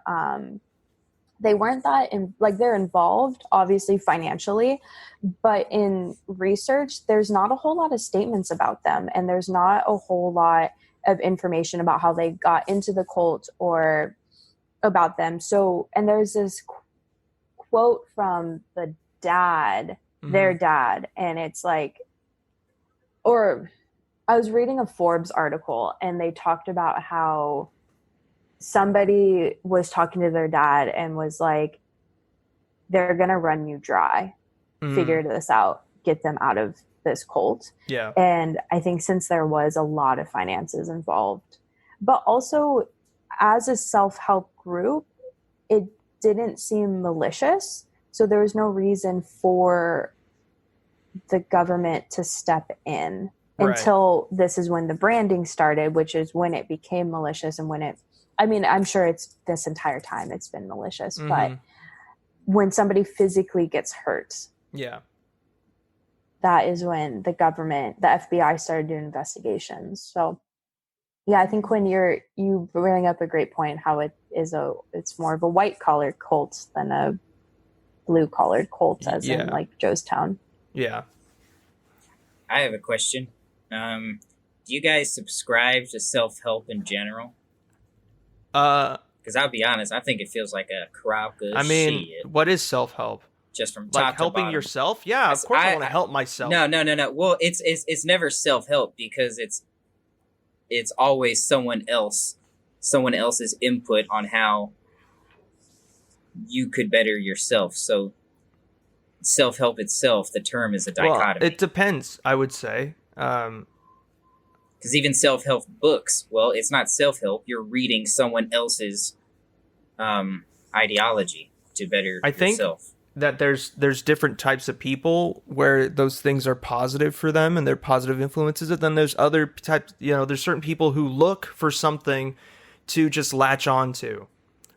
they weren't that, they're involved, obviously, financially, but in research, there's not a whole lot of statements about them, and there's not a whole lot of information about how they got into the cult or about them. So, and there's this quote from the dad, their dad, and it's like, or I was reading a Forbes article and they talked about how somebody was talking to their dad and was like, they're gonna run you dry, figure this out, get them out of this cult. Yeah. And I think since there was a lot of finances involved, but also as a self-help group, it didn't seem malicious. So there was no reason for the government to step in until this is when the branding started, which is when it became malicious. And when I'm sure it's this entire time it's been malicious, but when somebody physically gets hurt, that is when the government, the FBI started doing investigations. So yeah, I think when you bring up a great point, how it's more of a white collar cult than a blue collared cult, as in like Joestown. Yeah. I have a question. Do you guys subscribe to self-help in general? Because I'll be honest, I think it feels like a crock of shit. What is self-help? Just from like top helping to bottom. Yourself? Yeah, of course I want to help myself. No. Well, it's never self-help because it's always someone else's input on how you could better yourself. So self-help itself, the term is a dichotomy. Well, it depends, I would say. Because even self-help books, well, it's not self-help. You're reading someone else's ideology to better yourself. Think that there's different types of people where those things are positive for them and they're positive influences. And then there's other types, there's certain people who look for something to just latch on to.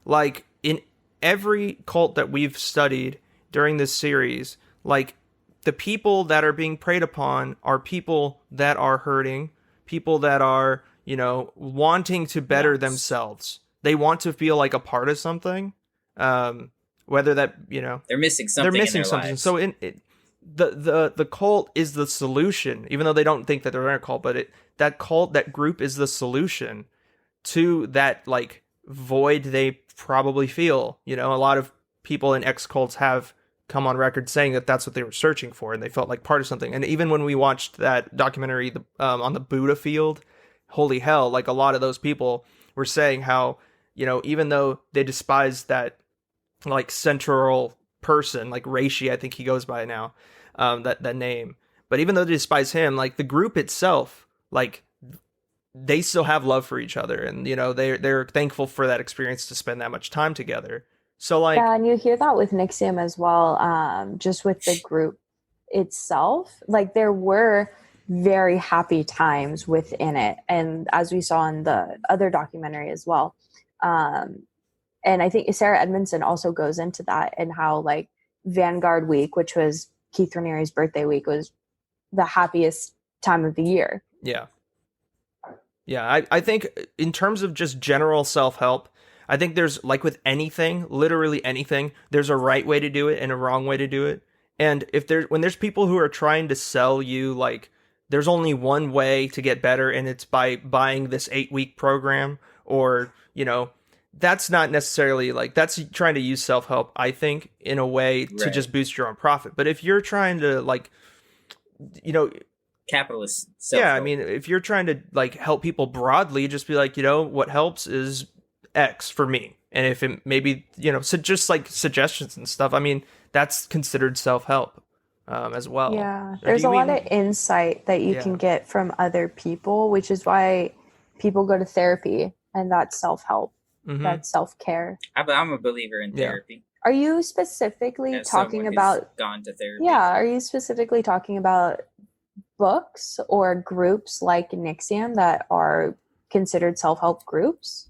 Like in every cult that we've studied during this series, like the people that are being preyed upon are people that are hurting, people that are, wanting to better themselves. They want to feel like a part of something. Whether that, they're missing something. Lives. So the cult is the solution, even though they don't think that they're in a cult, but that group is the solution to that like void they probably feel. A lot of people in ex-cults have come on record saying that that's what they were searching for, and they felt like part of something. And even when we watched that documentary on the Buddha field, holy hell, like a lot of those people were saying how, even though they despise that like central person, like Reishi, I think he goes by now, that name. But even though they despise him, like the group itself, like they still have love for each other, and they're thankful for that experience to spend that much time together. So like, yeah, and you hear that with NXIVM as well. Just with the group itself, like there were very happy times within it, and as we saw in the other documentary as well. And I think Sarah Edmondson also goes into that, and how like Vanguard Week, which was Keith Raniere's birthday week, was the happiest time of the year. Yeah. Yeah. I think in terms of just general self-help, I think there's like with anything, literally anything, there's a right way to do it and a wrong way to do it. And when there's people who are trying to sell you, like there's only one way to get better, and it's by buying this 8-week program, or, that's not necessarily like, that's trying to use self-help, I think, in a way to just boost your own profit. But if you're trying to like, capitalist self-help. Yeah, I mean, if you're trying to like help people broadly, just be like, what helps is X for me. And if it maybe, so just like suggestions and stuff, I mean, that's considered self-help. as well. Yeah, Or do there's you a lot mean? of insight that you can get from other people, which is why people go to therapy, and that's self-help, that's self-care. I'm a believer in therapy. Are you specifically As talking someone who's about gone to therapy. Yeah, are you specifically talking about books or groups like NXIVM that are considered self-help groups?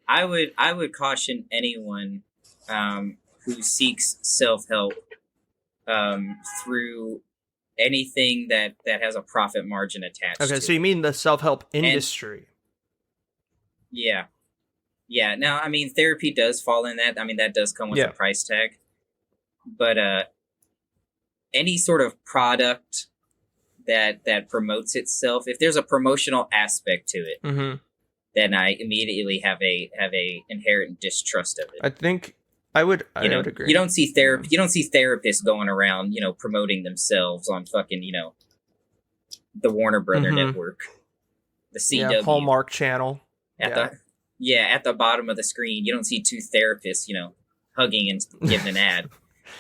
I would caution anyone who seeks self-help through anything that has a profit margin attached Okay, to so you mean the self-help industry? Yeah. Now, I mean, therapy does fall in that. I mean, that does come with a price tag. But any sort of product that promotes itself, if there's a promotional aspect to it, then I immediately have a inherent distrust of it. I think I would agree. You don't see You don't see therapists going around, promoting themselves on fucking, the Warner Brother network, the CW, Hallmark Channel. At the bottom of the screen, you don't see two therapists, hugging and giving an ad.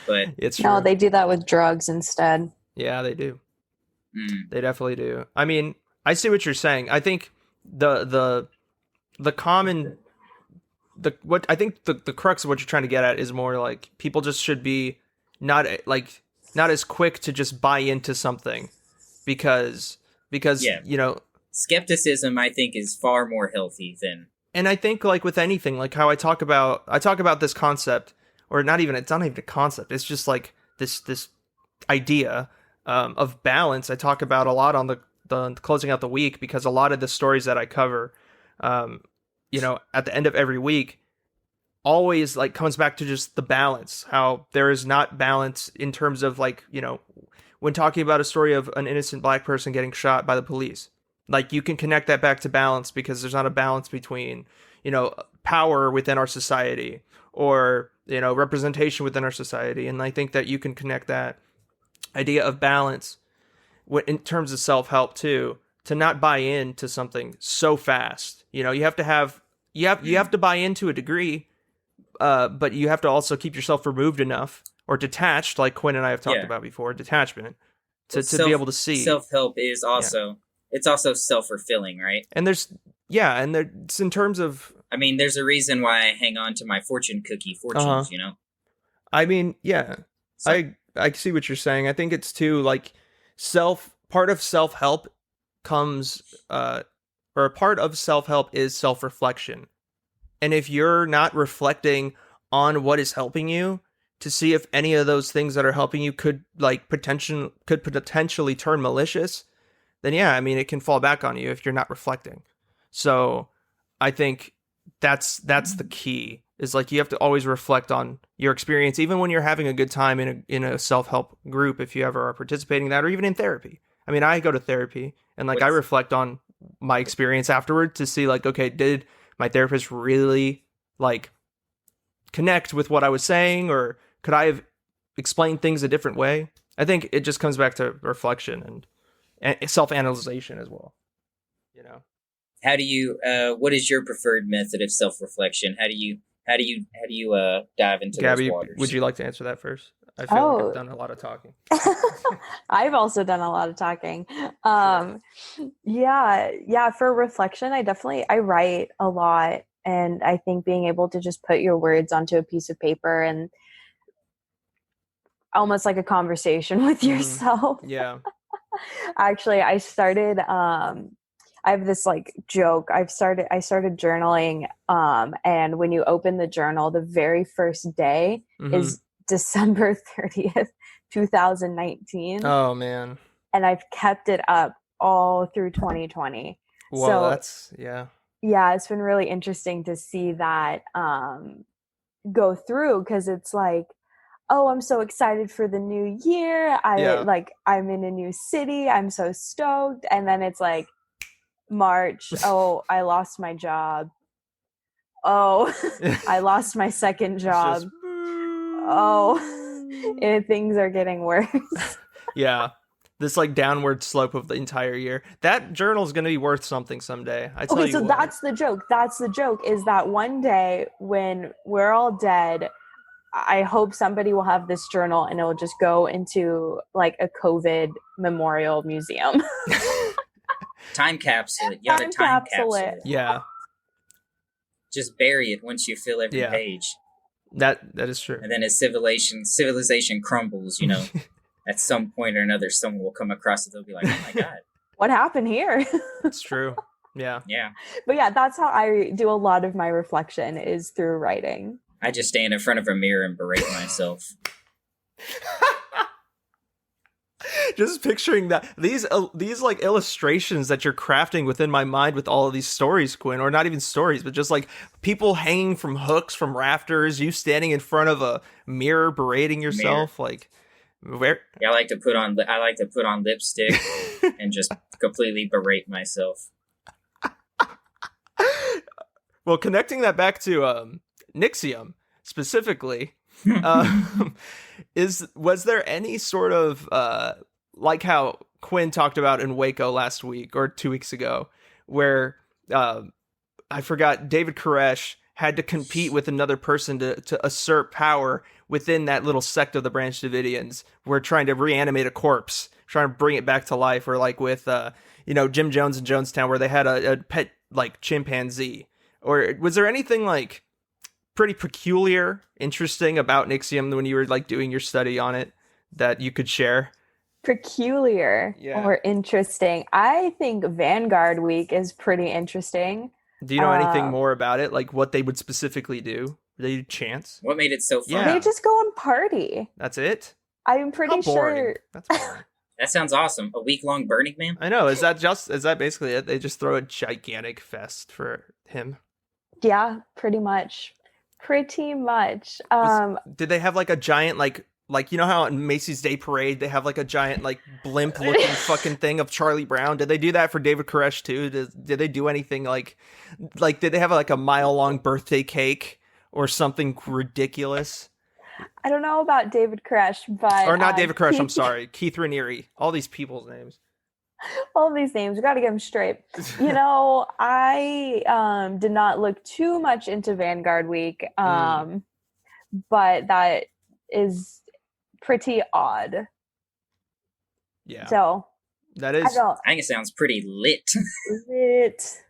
But it's true. No, they do that with drugs instead. Yeah, they do. They definitely do. I mean, I see what you're saying. I think the crux of what you're trying to get at is more like people just should be not as quick to just buy into something because skepticism, I think, is far more healthy than. And I think like with anything, like how I talk about this concept, or it's not even a concept. It's just like this idea of balance. I talk about a lot on the closing out the week, because a lot of the stories that I cover, at the end of every week, always like comes back to just the balance. How there is not balance in terms of like, when talking about a story of an innocent black person getting shot by the police. Like, you can connect that back to balance because there's not a balance between, power within our society or, representation within our society. And I think that you can connect that idea of balance in terms of self-help too, to not buy into something so fast. You have to buy into a degree, but you have to also keep yourself removed enough or detached, like Quinn and I have talked about before, detachment, to be able to see. Self-help is also... It's also self-fulfilling, right? And it's in terms of... I mean, there's a reason why I hang on to my fortune cookie fortunes, I mean, yeah. So, I see what you're saying. I think it's too, like, part of self-help comes... or a part of self-help is self-reflection. And if you're not reflecting on what is helping you, to see if any of those things that are helping you could potentially turn malicious... then yeah, I mean, it can fall back on you if you're not reflecting. So I think that's the key, is like you have to always reflect on your experience, even when you're having a good time in a self-help group, if you ever are participating in that, or even in therapy. I mean, I go to therapy and like I reflect on my experience afterward to see like, okay, did my therapist really like connect with what I was saying, or could I have explained things a different way? I think it just comes back to reflection and self-analyzation as well. How do you what is your preferred method of self-reflection? How do you dive into Gabby, those waters? Would you like to answer that first? I feel like I've done a lot of talking. I've also done a lot of talking. For reflection, I write a lot, and I think being able to just put your words onto a piece of paper and almost like a conversation with yourself. Yeah. Actually, I started I have this like joke. I started journaling, and when you open the journal, the very first day is December 30th, 2019. Oh man. And I've kept it up all through 2020. Well, so that's yeah, it's been really interesting to see that go through, because it's like, oh, I'm so excited for the new year. I'm in a new city. I'm so stoked. And then it's like March. Oh, I lost my job. Oh, I lost my second job. And things are getting worse. Yeah. This like downward slope of the entire year. That journal is going to be worth something someday. I tell you what. That's the joke. That's the joke, is that one day when we're all dead, I hope somebody will have this journal and it'll just go into like a COVID memorial museum. Time capsule it. You gotta time capsule it. Yeah. Just bury it once you fill every page. That is true. And then as civilization crumbles, at some point or another, someone will come across it. They'll be like, "Oh my god, what happened here?" It's true. Yeah. Yeah. But yeah, that's how I do a lot of my reflection is through writing. I just stand in front of a mirror and berate myself. Just picturing that these like illustrations that you're crafting within my mind with all of these stories, Quinn, or not even stories, but just like people hanging from hooks from rafters, you standing in front of a mirror berating yourself, like where? Yeah, I like to put on lipstick and just completely berate myself. Well, connecting that back to NXIVM specifically. Was there any sort of like how Quinn talked about in Waco last week or 2 weeks ago, where I forgot David Koresh had to compete with another person to assert power within that little sect of the Branch Davidians. We're trying to reanimate a corpse, trying to bring it back to life, or like with Jim Jones in Jonestown, where they had a pet like chimpanzee. Or was there anything like pretty peculiar, interesting about NXIVM when you were like doing your study on it that you could share? Peculiar or interesting. I think Vanguard Week is pretty interesting. Do you know anything more about it? Like what they would specifically do? They chants? What made it so fun? Yeah. They just go and party. That's it? I'm pretty sure. That's boring. That sounds awesome. A week-long Burning Man? I know. Is that basically it? They just throw a gigantic fest for him? Yeah, pretty much. Did they have like a giant like how in Macy's Day Parade they have like a giant like blimp looking fucking thing of Charlie Brown? Did they do that for David Koresh too? Did they do anything like did they have like a mile-long birthday cake or something ridiculous? I don't know about David Koresh, but or not David Koresh. I'm sorry, Keith Raniere. All these people's names. All these names, we got to get them straight. I did not look too much into Vanguard Week, but that is pretty odd. Yeah. So that is. I think it sounds pretty lit.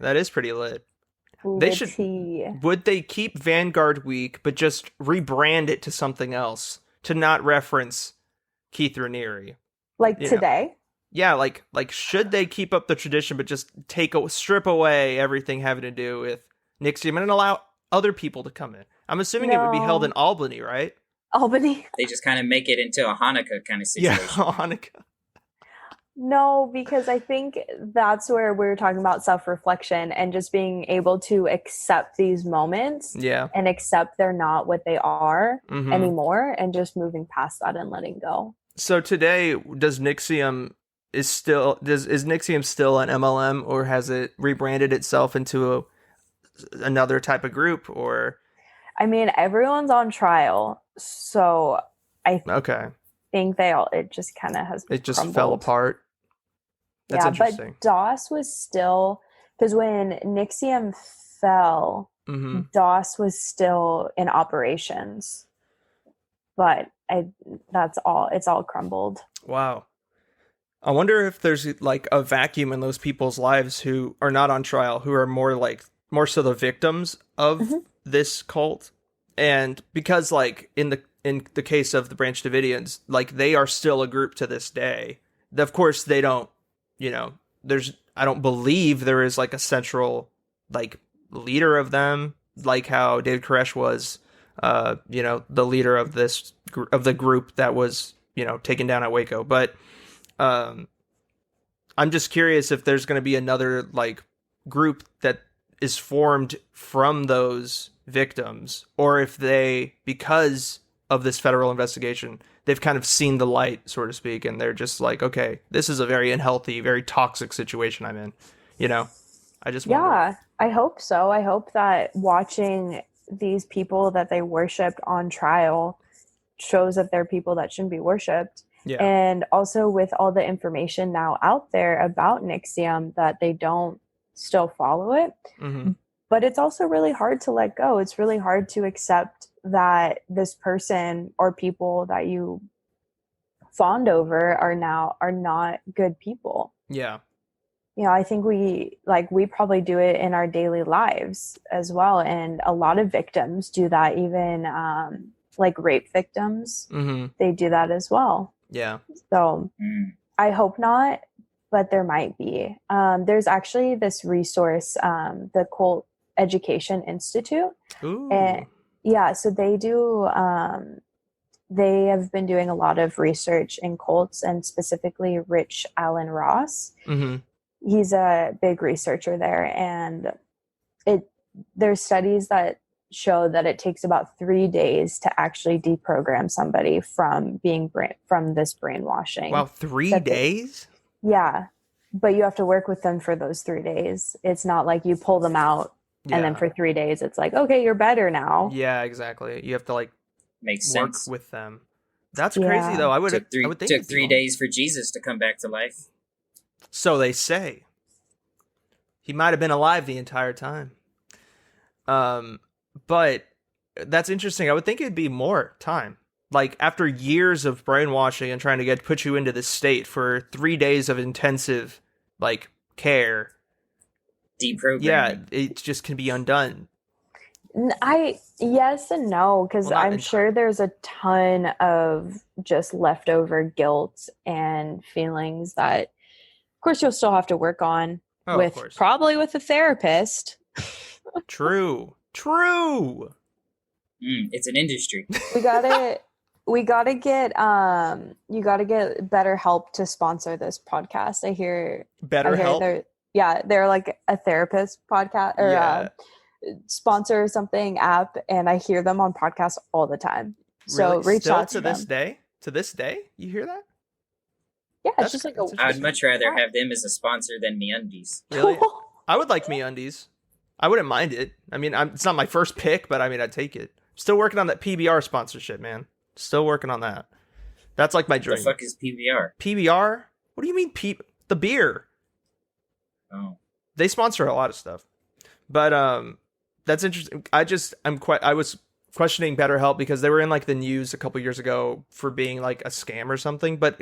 That is pretty lit. They should. Would they keep Vanguard Week, but just rebrand it to something else to not reference Keith Raniere? Like today? Yeah, like should they keep up the tradition, but just strip away everything having to do with NXIVM and allow other people to come in? I'm assuming it would be held in Albany, right? Albany. They just kind of make it into a Hanukkah kind of situation. Yeah, Hanukkah. No, because I think that's where we're talking about self-reflection and just being able to accept these moments and accept they're not what they are anymore and just moving past that and letting go. So today, does NXIVM is NXIVM still an MLM, or has it rebranded itself into another type of group? Or I mean, everyone's on trial, so I think it just kind of has crumbled. Fell apart. That's interesting. But DOS was still, because when NXIVM fell, DOS was still in operations, but it's all crumbled. Wow. I wonder if there's like a vacuum in those people's lives who are not on trial, who are more so the victims of this cult. And because like in the case of the Branch Davidians, like they are still a group to this day. Of course they don't, I don't believe there is like a central like leader of them, like how David Koresh was, the leader of the group that was, taken down at Waco. But I'm just curious if there's going to be another like group that is formed from those victims, or if they, because of this federal investigation, they've kind of seen the light, so to speak, and they're just like, okay, this is a very unhealthy, very toxic situation I'm in. I just wonder. Yeah, I hope so. I hope that watching these people that they worshipped on trial shows that they're people that shouldn't be worshipped. Yeah. And also with all the information now out there about NXIVM, that they don't still follow it. but it's also really hard to let go. It's really hard to accept that this person or people that you fawned over are not good people. Yeah. You know, I think we probably do it in our daily lives as well. And a lot of victims do that, even like rape victims, they do that as well. Yeah. So I hope not, but there might be. There's actually this resource, the Cult Education Institute. Ooh. And yeah, so they do, they have been doing a lot of research in cults, and specifically Rich Alan Ross. He's a big researcher there, and there's studies that show that it takes about 3 days to actually deprogram somebody from from this brainwashing. Wow, 3 days? Yeah, but you have to work with them for those 3 days. It's not like you pull them out and then for 3 days it's like, okay, you're better now. Yeah, exactly. You have to like Makes work sense. with them. That's crazy though. I would think took 3 days for Jesus to come back to life. So they say. He might have been alive the entire time. But that's interesting. I would think it'd be more time. Like after years of brainwashing and trying to put you into this state for 3 days of intensive like care. Deprogramming. Yeah, it just can be undone. Yes and no, because I'm sure there's a ton of just leftover guilt and feelings that, of course, you'll still have to work on probably with a therapist. True. It's an industry. We gotta get you gotta get BetterHelp to sponsor this podcast. I hear BetterHelp. They're like a therapist podcast or sponsor something app, and I hear them on podcasts all the time. So really? Reach out to them. To this day, you hear that? Yeah, it's just like I'd much rather have them as a sponsor than MeUndies. Really? I would like MeUndies. I wouldn't mind it. I mean, it's not my first pick, but I mean, I'd take it. Still working on that PBR sponsorship, man. Still working on that. That's like my dream. What the fuck is PBR? PBR? What do you mean the beer? Oh. They sponsor a lot of stuff. But that's interesting. I was questioning BetterHelp because they were in like the news a couple years ago for being like a scam or something, but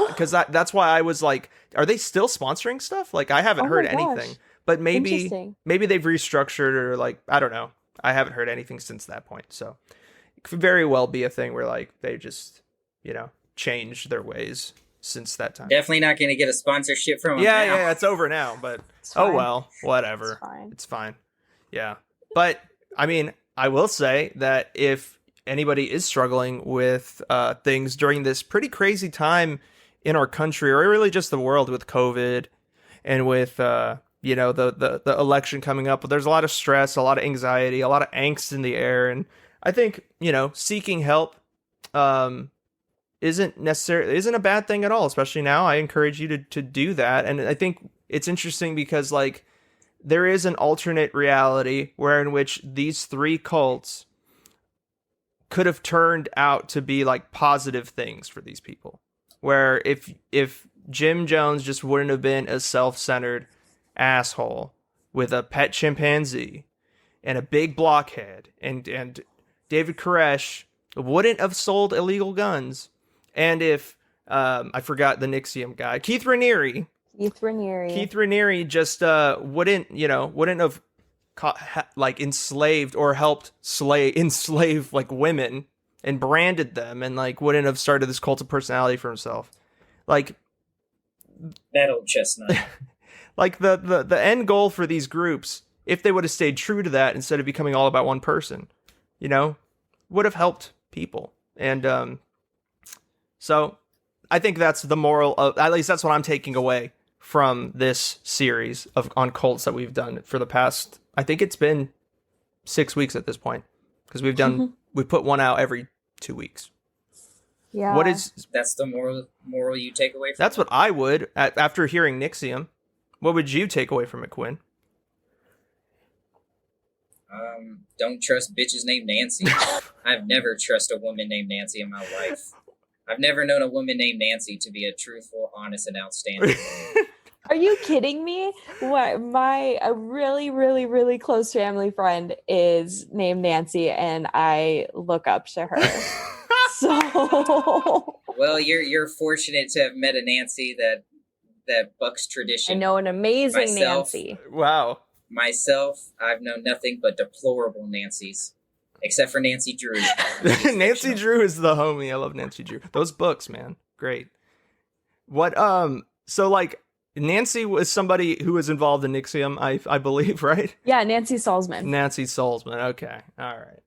because that's why I was like, are they still sponsoring stuff? Like I haven't heard anything. But maybe they've restructured or like, I don't know. I haven't heard anything since that point. So it could very well be a thing where like they just, changed their ways since that time. Definitely not going to get a sponsorship from them. Yeah, it's over now, but oh well, whatever. It's fine. Yeah. But I mean, I will say that if anybody is struggling with things during this pretty crazy time in our country, or really just the world with COVID and with the election coming up, but there's a lot of stress, a lot of anxiety, a lot of angst in the air. And I think, seeking help isn't a bad thing at all, especially now. I encourage you to do that. And I think it's interesting because like there is an alternate reality in which these three cults could have turned out to be like positive things for these people. Where if Jim Jones just wouldn't have been a self-centered asshole with a pet chimpanzee and a big blockhead, and David Koresh wouldn't have sold illegal guns, and if I forgot the NXIVM guy, Keith Raniere just wouldn't have enslaved or helped enslave like women and branded them, and like wouldn't have started this cult of personality for himself. Like that old chestnut. Like the end goal for these groups, if they would have stayed true to that instead of becoming all about one person, would have helped people. And so I think that's the moral of, at least that's what I'm taking away from this series on cults that we've done for the past, I think it's been 6 weeks at this point, because we put one out every 2 weeks. Yeah. That's the moral you take away from That's what I would, after hearing NXIVM. What would you take away from it, Quinn? Don't trust bitches named Nancy. I've never trusted a woman named Nancy in my life. I've never known a woman named Nancy to be a truthful, honest, and outstanding woman. Are you kidding me? What a really, really, really close family friend is named Nancy, and I look up to her. So Well, you're fortunate to have met a Nancy that bucks tradition. I know an amazing Nancy. Wow. Myself, I've known nothing but deplorable Nancys, except for Nancy Drew. Nancy Drew is the homie. I love Nancy Drew. Those books, man, great. What so like Nancy was somebody who was involved in NXIVM, I believe, right? Yeah, Nancy Salzman. Nancy Salzman. Okay, all right.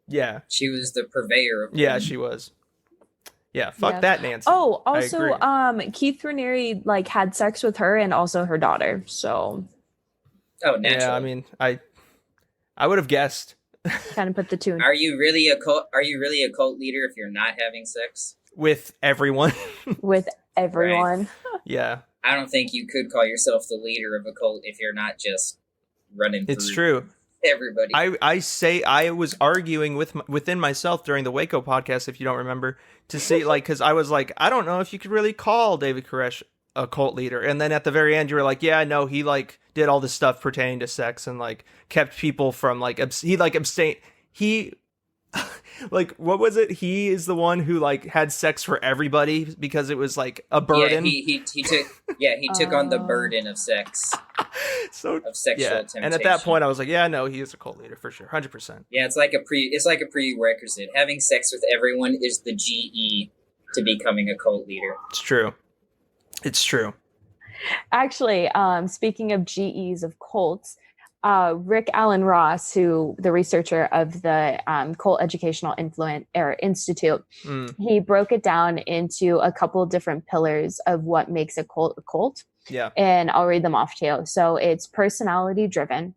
Yeah, she was the purveyor of yeah, she was. Yeah, fuck that Nancy. Oh, also, Keith Raniere like had sex with her and also her daughter. So. Oh, naturally. Yeah, I mean, I would have guessed. Kind of put the tune. Are you really a cult leader if you're not having sex with everyone? With everyone. Right. Yeah. I don't think you could call yourself the leader of a cult if you're not just running through. It's true. Everybody. I was arguing within myself during the Waco podcast, if you don't remember, to say like, because I was like, I don't know if you could really call David Koresh a cult leader, and then at the very end you were like, yeah, no, he like did all this stuff pertaining to sex and like kept people from like he like, what was it? He is the one who like had sex for everybody because it was like a burden. Yeah, he took on the burden of sex. Of sexual temptation. And at that point I was like, yeah, no, he is a cult leader for sure, 100%. Yeah, it's like a prerequisite. Having sex with everyone is the GE to becoming a cult leader. It's true. Actually, speaking of GEs of cults, Rick Allen Ross, who the researcher of the Cult Educational Institute, he broke it down into a couple different pillars of what makes a cult. Yeah. And I'll read them off to you. So it's personality driven.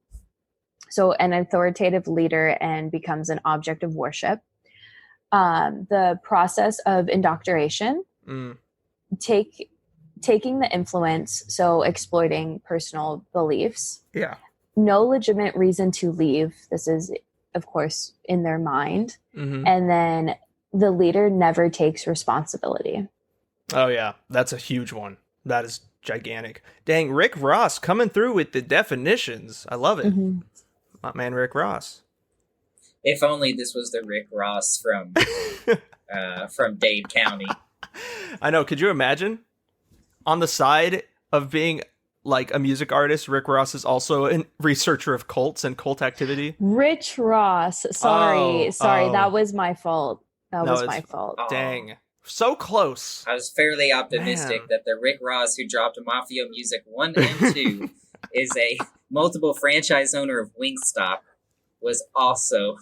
So an authoritative leader and becomes an object of worship. The process of indoctrination, taking the influence, so exploiting personal beliefs. Yeah. No legitimate reason to leave. This is, of course, in their mind. Mm-hmm. And then the leader never takes responsibility. Oh, yeah. That's a huge one. That is gigantic. Dang, Rick Ross coming through with the definitions. I love it. Mm-hmm. My man, Rick Ross. If only this was the Rick Ross from Dade County. I know. Could you imagine? On the side of being like a music artist, Rick Ross is also a researcher of cults and cult activity. Rich Ross. Sorry. That was my fault. That was my fault. Dang. So close. I was fairly optimistic that the Rick Ross who dropped Mafia Music 1 and 2 is a multiple franchise owner of Wingstop, was also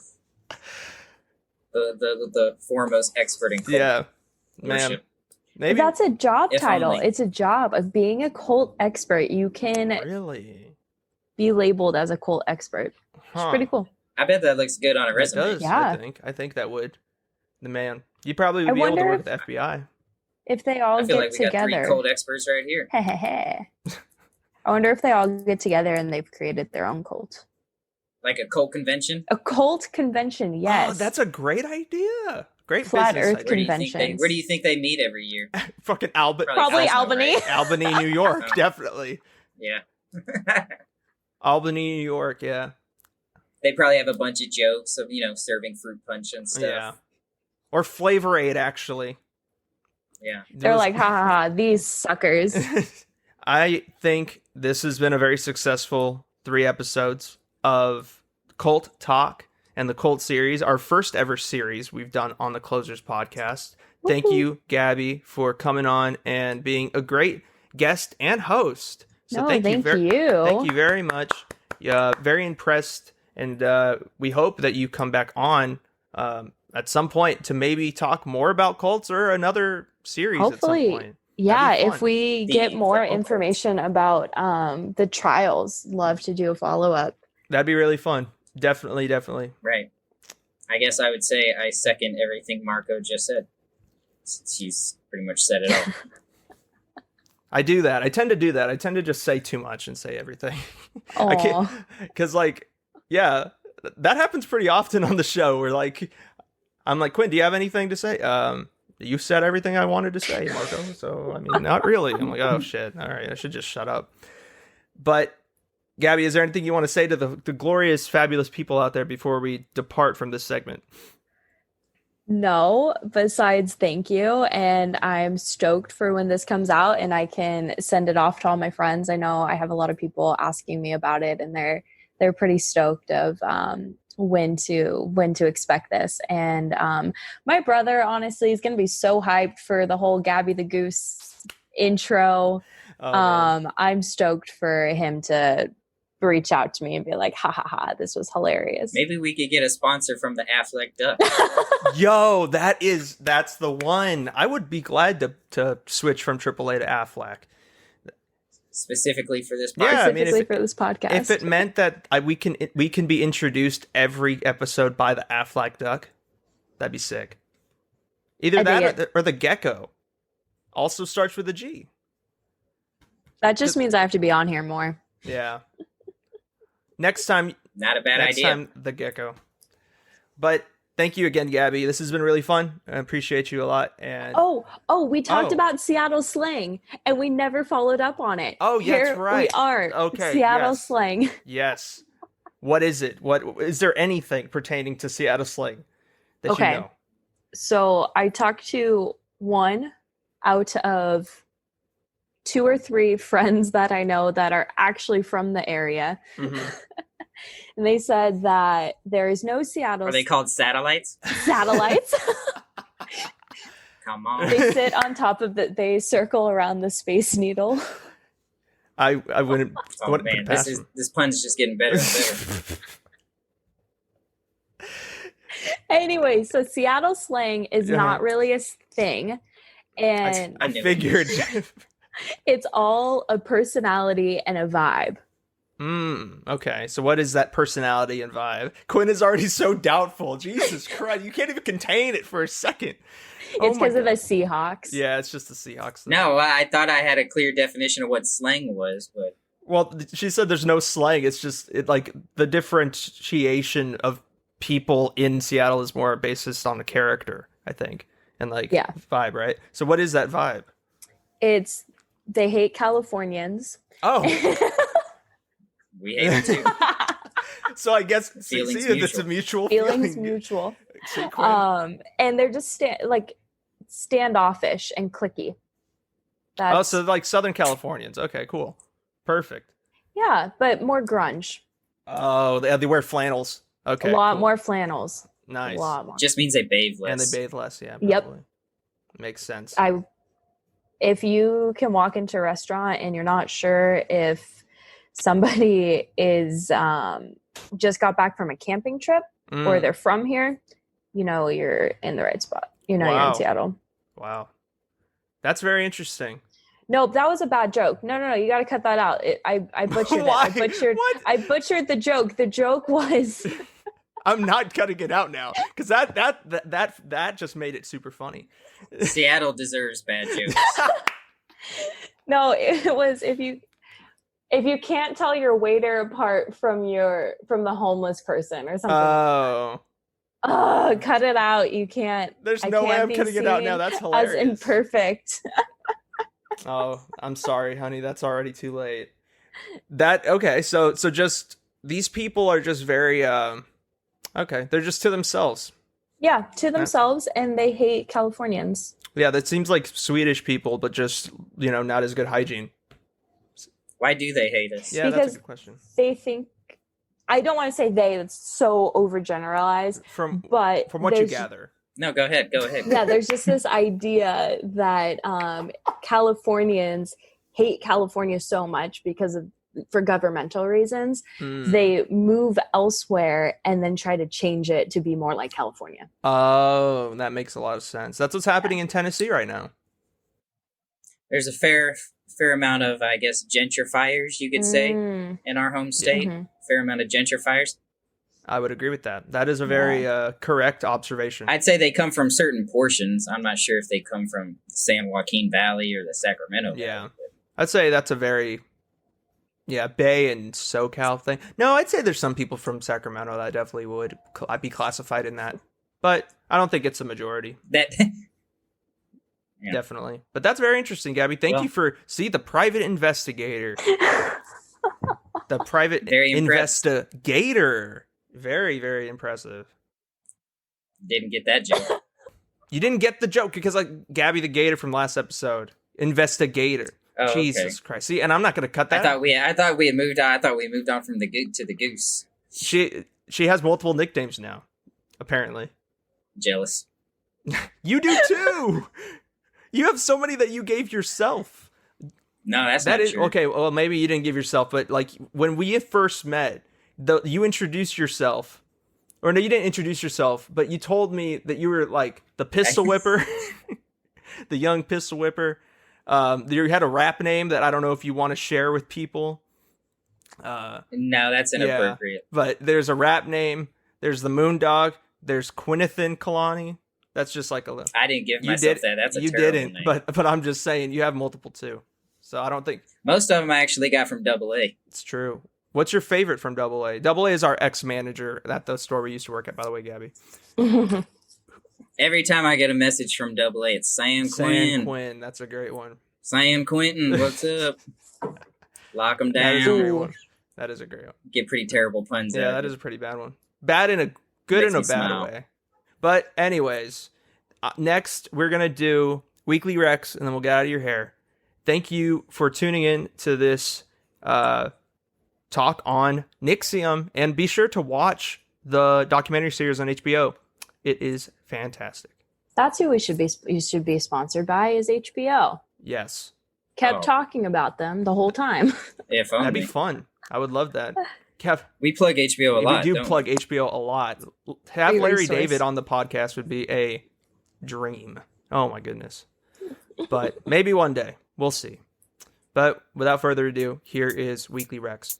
the foremost expert in cult worship. Man. Maybe that's a job title. Only. It's a job of being a cult expert. You can really be labeled as a cult expert. It's pretty cool. I bet that looks good on a resume. It does, yeah. I think that would. The man. You probably would be able to work with the FBI. If they all get together. Got 3 cult experts right here. I wonder if they all get together and they've created their own cult. Like a cult convention? A cult convention, yes. Oh, that's a great idea. Great Flat business Earth convention. Where do you think they meet every year? Fucking Albany. Probably Albany. Right? Albany, New York, definitely. Yeah. Albany, New York, yeah. They probably have a bunch of jokes of, serving fruit punch and stuff. Yeah. Or Flavor Aid, actually. Yeah. They're like, ha ha ha, these suckers. I think this has been a very successful 3 episodes of Cult Talk and the Cult series, our first ever series we've done on the Closers podcast. Thank you, Gabby, for coming on and being a great guest and host. So thank you very much. Very impressed, and we hope that you come back on at some point to maybe talk more about cults or another series. Hopefully. At some point. Yeah, if we get more information about the trials, love to do a follow-up. That'd be really fun. Definitely. Right. I guess I would say I second everything Marco just said. He's pretty much said it all. I do that. I tend to do that. I tend to just say too much and say everything. Because, that happens pretty often on the show where, I'm like, Quinn, do you have anything to say? You said everything I wanted to say, Marco. So, I mean, not really. I'm like, oh, shit. All right, I should just shut up. But, Gabby, is there anything you want to say to the glorious, fabulous people out there before we depart from this segment? No, besides thank you. And I'm stoked for when this comes out and I can send it off to all my friends. I know I have a lot of people asking me about it, and they're pretty stoked of when to expect this. And my brother honestly is gonna be so hyped for the whole Gabby the Goose intro. I'm stoked for him to reach out to me and be like, ha ha ha, this was hilarious. Maybe we could get a sponsor from the Affleck Duck. Yo, that's the one. I would be glad to switch from AAA to Affleck. Specifically for this podcast. Yeah, Specifically for this podcast. If it meant that we can be introduced every episode by the Affleck Duck, that'd be sick. Either that or the Gecko. Also starts with a G. That just means I have to be on here more. Yeah. Next time. Not a bad idea. Next time, the Gecko. But thank you again, Gabby. This has been really fun. I appreciate you a lot. And we talked about Seattle slang, and we never followed up on it. Oh, yeah, Here that's right. we are. Okay. Seattle slang. Yes. What is it? What is there anything pertaining to Seattle slang that you know? So I talked to one out of 2 or 3 friends that I know that are actually from the area. Mm-hmm. And they said that there is no Seattle. Are they called satellites? Satellites. Come on. They sit on top of they circle around the Space Needle. I wouldn't. Oh man, this pun's just getting better and better. Anyway, so Seattle slang is not really a thing, and I figured. It's all a personality and a vibe. Okay, so what is that personality and vibe? Quinn is already so doubtful. Jesus Christ, you can't even contain it for a second. It's because of the Seahawks. Yeah, it's just the Seahawks. No, I thought I had a clear definition of what slang was, but... Well, she said there's no slang. It's just like the differentiation of people in Seattle is more based on the character, I think, and vibe, right? So what is that vibe? It's they hate Californians. Oh. We hate it too. So I guess it's a mutual feelings feeling. mutual. And they're just standoffish and cliquey. So like Southern Californians. Okay, cool, perfect. Yeah, but more grunge. Oh, they wear flannels. Okay, a lot more flannels. Nice. A lot more. Just means they bathe less. And they bathe less. Yeah. Yep. Probably. Makes sense. If you can walk into a restaurant and you're not sure if somebody is just got back from a camping trip or they're from here, you're in the right spot. You're in Seattle. Wow. That's very interesting. Nope, that was a bad joke. No, you got to cut that out. I butchered it. I butchered the joke. The joke was... I'm not cutting it out now because that just made it super funny. Seattle deserves bad jokes. No, it was if you can't tell your waiter apart from the homeless person or something. Oh, cut it out. You can't. There's no way I'm cutting it out now. That's hilarious. As imperfect. Oh, I'm sorry, honey. That's already too late. Okay. So just these people are just very okay. They're just to themselves. Yeah, to themselves, and they hate Californians. Yeah, that seems like Swedish people, but just not as good hygiene. Why do they hate us? Yeah, because that's a good question. They think. I don't want to say they. That's so overgeneralized. From what you gather. No, go ahead. Yeah, there's just this idea that Californians hate California so much for governmental reasons. They move elsewhere and then try to change it to be more like California. Oh, that makes a lot of sense. That's what's happening in Tennessee right now. There's a fair amount of, I guess, gentrifiers, you could say, in our home state. Mm-hmm. Fair amount of gentrifiers. I would agree with that. That is a very correct observation. I'd say they come from certain portions. I'm not sure if they come from the San Joaquin Valley or the Sacramento Valley. Yeah. I'd say that's a very, Bay and SoCal thing. No, I'd say there's some people from Sacramento that definitely would be classified in that. But I don't think it's a majority. Yeah. Definitely. But that's very interesting, Gabby. Thank you for the private investigator. The private investigator. Very, very impressive. Didn't get that joke. You didn't get the joke because, like, Gabby the Gator from last episode. Investigator. Oh, Jesus Christ. See, and I'm not going to cut that. I thought we had moved on. I thought we moved on from the goose to the goose. She has multiple nicknames now, apparently. Jealous. You do too. You have so many that you gave yourself. No, that's not true. Okay, well, maybe you didn't give yourself, but like when we first met, you introduced yourself. Or no, you didn't introduce yourself, but you told me that you were like the pistol whipper. The young pistol whipper. You had a rap name that I don't know if you want to share with people. No, that's inappropriate. Yeah, but there's a rap name. There's the Moondog. There's Quinithin Kalani. That's just like a. I didn't give myself that. That's a terrible name. But I'm just saying you have multiple too. So I don't think most of them I actually got from AA. It's true. What's your favorite from AA? AA is our ex-manager at the store we used to work at, by the way, Gabby. Every time I get a message from AA, it's Sam Quinn. That's a great one. Sam Quentin, what's up? Lock them down. That is a great one. That is a great one. Get pretty terrible puns. Yeah, that is a pretty bad one. Bad in a good in a bad way. But anyways, next we're going to do Weekly Recs, and then we'll get out of your hair. Thank you for tuning in to this talk on NXIVM, and be sure to watch the documentary series on HBO. It is fantastic. That's who you should be sponsored by is HBO. Yes. Kept talking about them the whole time. If only. That'd be fun. I would love that. Kev, we plug HBO a lot. We do plug HBO a lot. Have Larry David on the podcast would be a dream. Oh my goodness. But maybe one day. We'll see. But without further ado, here is Weekly Recs.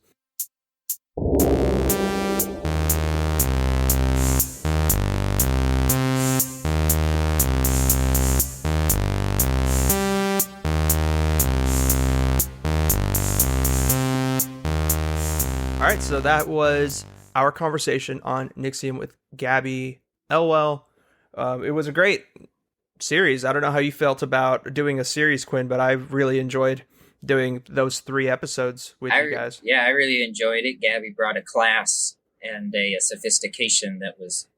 All right, so that was our conversation on NXIVM with Gabby Elwell. It was a great series. I don't know how you felt about doing a series, Quinn, but I really enjoyed doing those 3 episodes with you guys. Yeah, I really enjoyed it. Gabby brought a class and a sophistication that was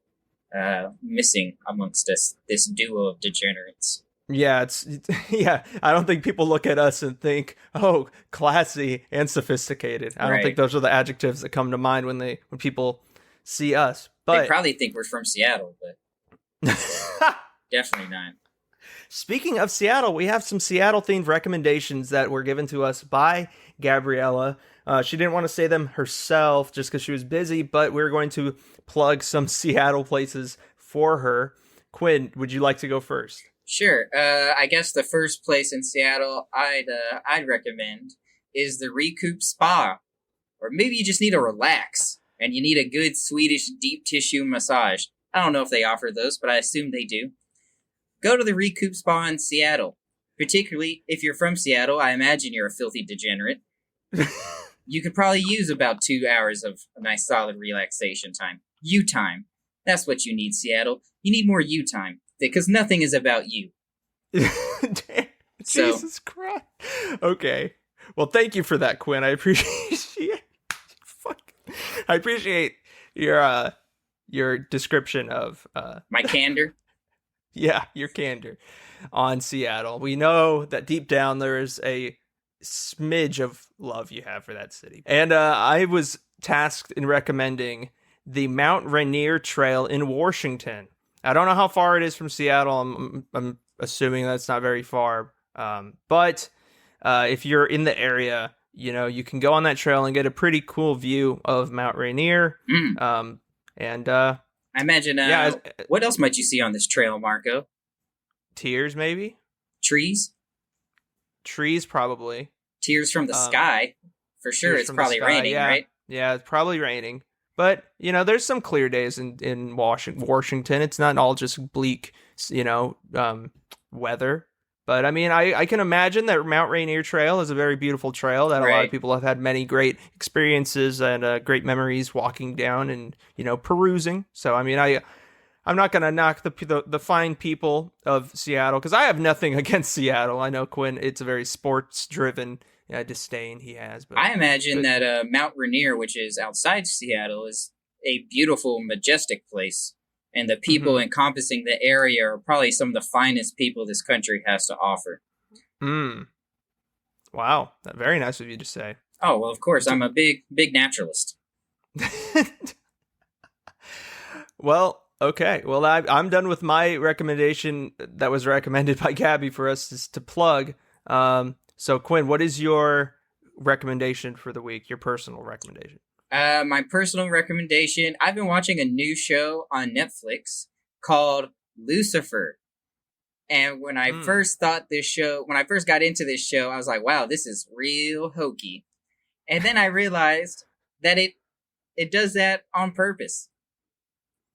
missing amongst this duo of degenerates. Yeah, I don't think people look at us and think, "Oh, classy and sophisticated." I don't think those are the adjectives that come to mind when people see us. But they probably think we're from Seattle, but definitely not. Speaking of Seattle, we have some Seattle-themed recommendations that were given to us by Gabriela. She didn't want to say them herself just because she was busy, but we're going to plug some Seattle places for her. Quinn, would you like to go first? Sure. I guess the first place in Seattle I'd recommend is the Recoup Spa. Or maybe you just need to relax and you need a good Swedish deep tissue massage. I don't know if they offer those, but I assume they do. Go to the Recoup Spa in Seattle. Particularly if you're from Seattle, I imagine you're a filthy degenerate. You could probably use about 2 hours of a nice solid relaxation time. You time. That's what you need, Seattle. You need more you time. Because nothing is about you. Jesus Christ. Okay. Well, thank you for that, Quinn. I appreciate your description of my candor. Yeah, your candor on Seattle. We know that deep down there is a smidge of love you have for that city. And I was tasked in recommending the Mount Rainier Trail in Washington. I don't know how far it is from Seattle. I'm assuming that's not very far. But if you're in the area, you can go on that trail and get a pretty cool view of Mount Rainier. I imagine, what else might you see on this trail, Marco? Tears, maybe? Trees? Trees, probably. Tears from the sky. For sure, it's probably raining, right? Yeah, it's probably raining. But, there's some clear days in Washington. It's not all just bleak, weather. But, I mean, I can imagine that Mount Rainier Trail is a very beautiful trail that a lot of people have had many great experiences and great memories walking down and, perusing. So, I mean, I I'm not gonna knock the fine people of Seattle, because I have nothing against Seattle. I know Quinn, it's a very sports driven disdain he has. But I imagine that Mount Rainier, which is outside Seattle, is a beautiful, majestic place, and the people encompassing the area are probably some of the finest people this country has to offer. Wow, very nice of you to say. Oh well, of course, I'm a big naturalist. Well, okay. Well, I'm done with my recommendation that was recommended by Gabby for us to plug. So, Quinn, what is your recommendation for the week? Your personal recommendation? My personal recommendation, I've been watching a new show on Netflix called Lucifer. And when I first got into this show, I was like, wow, this is real hokey. And then I realized that it does that on purpose.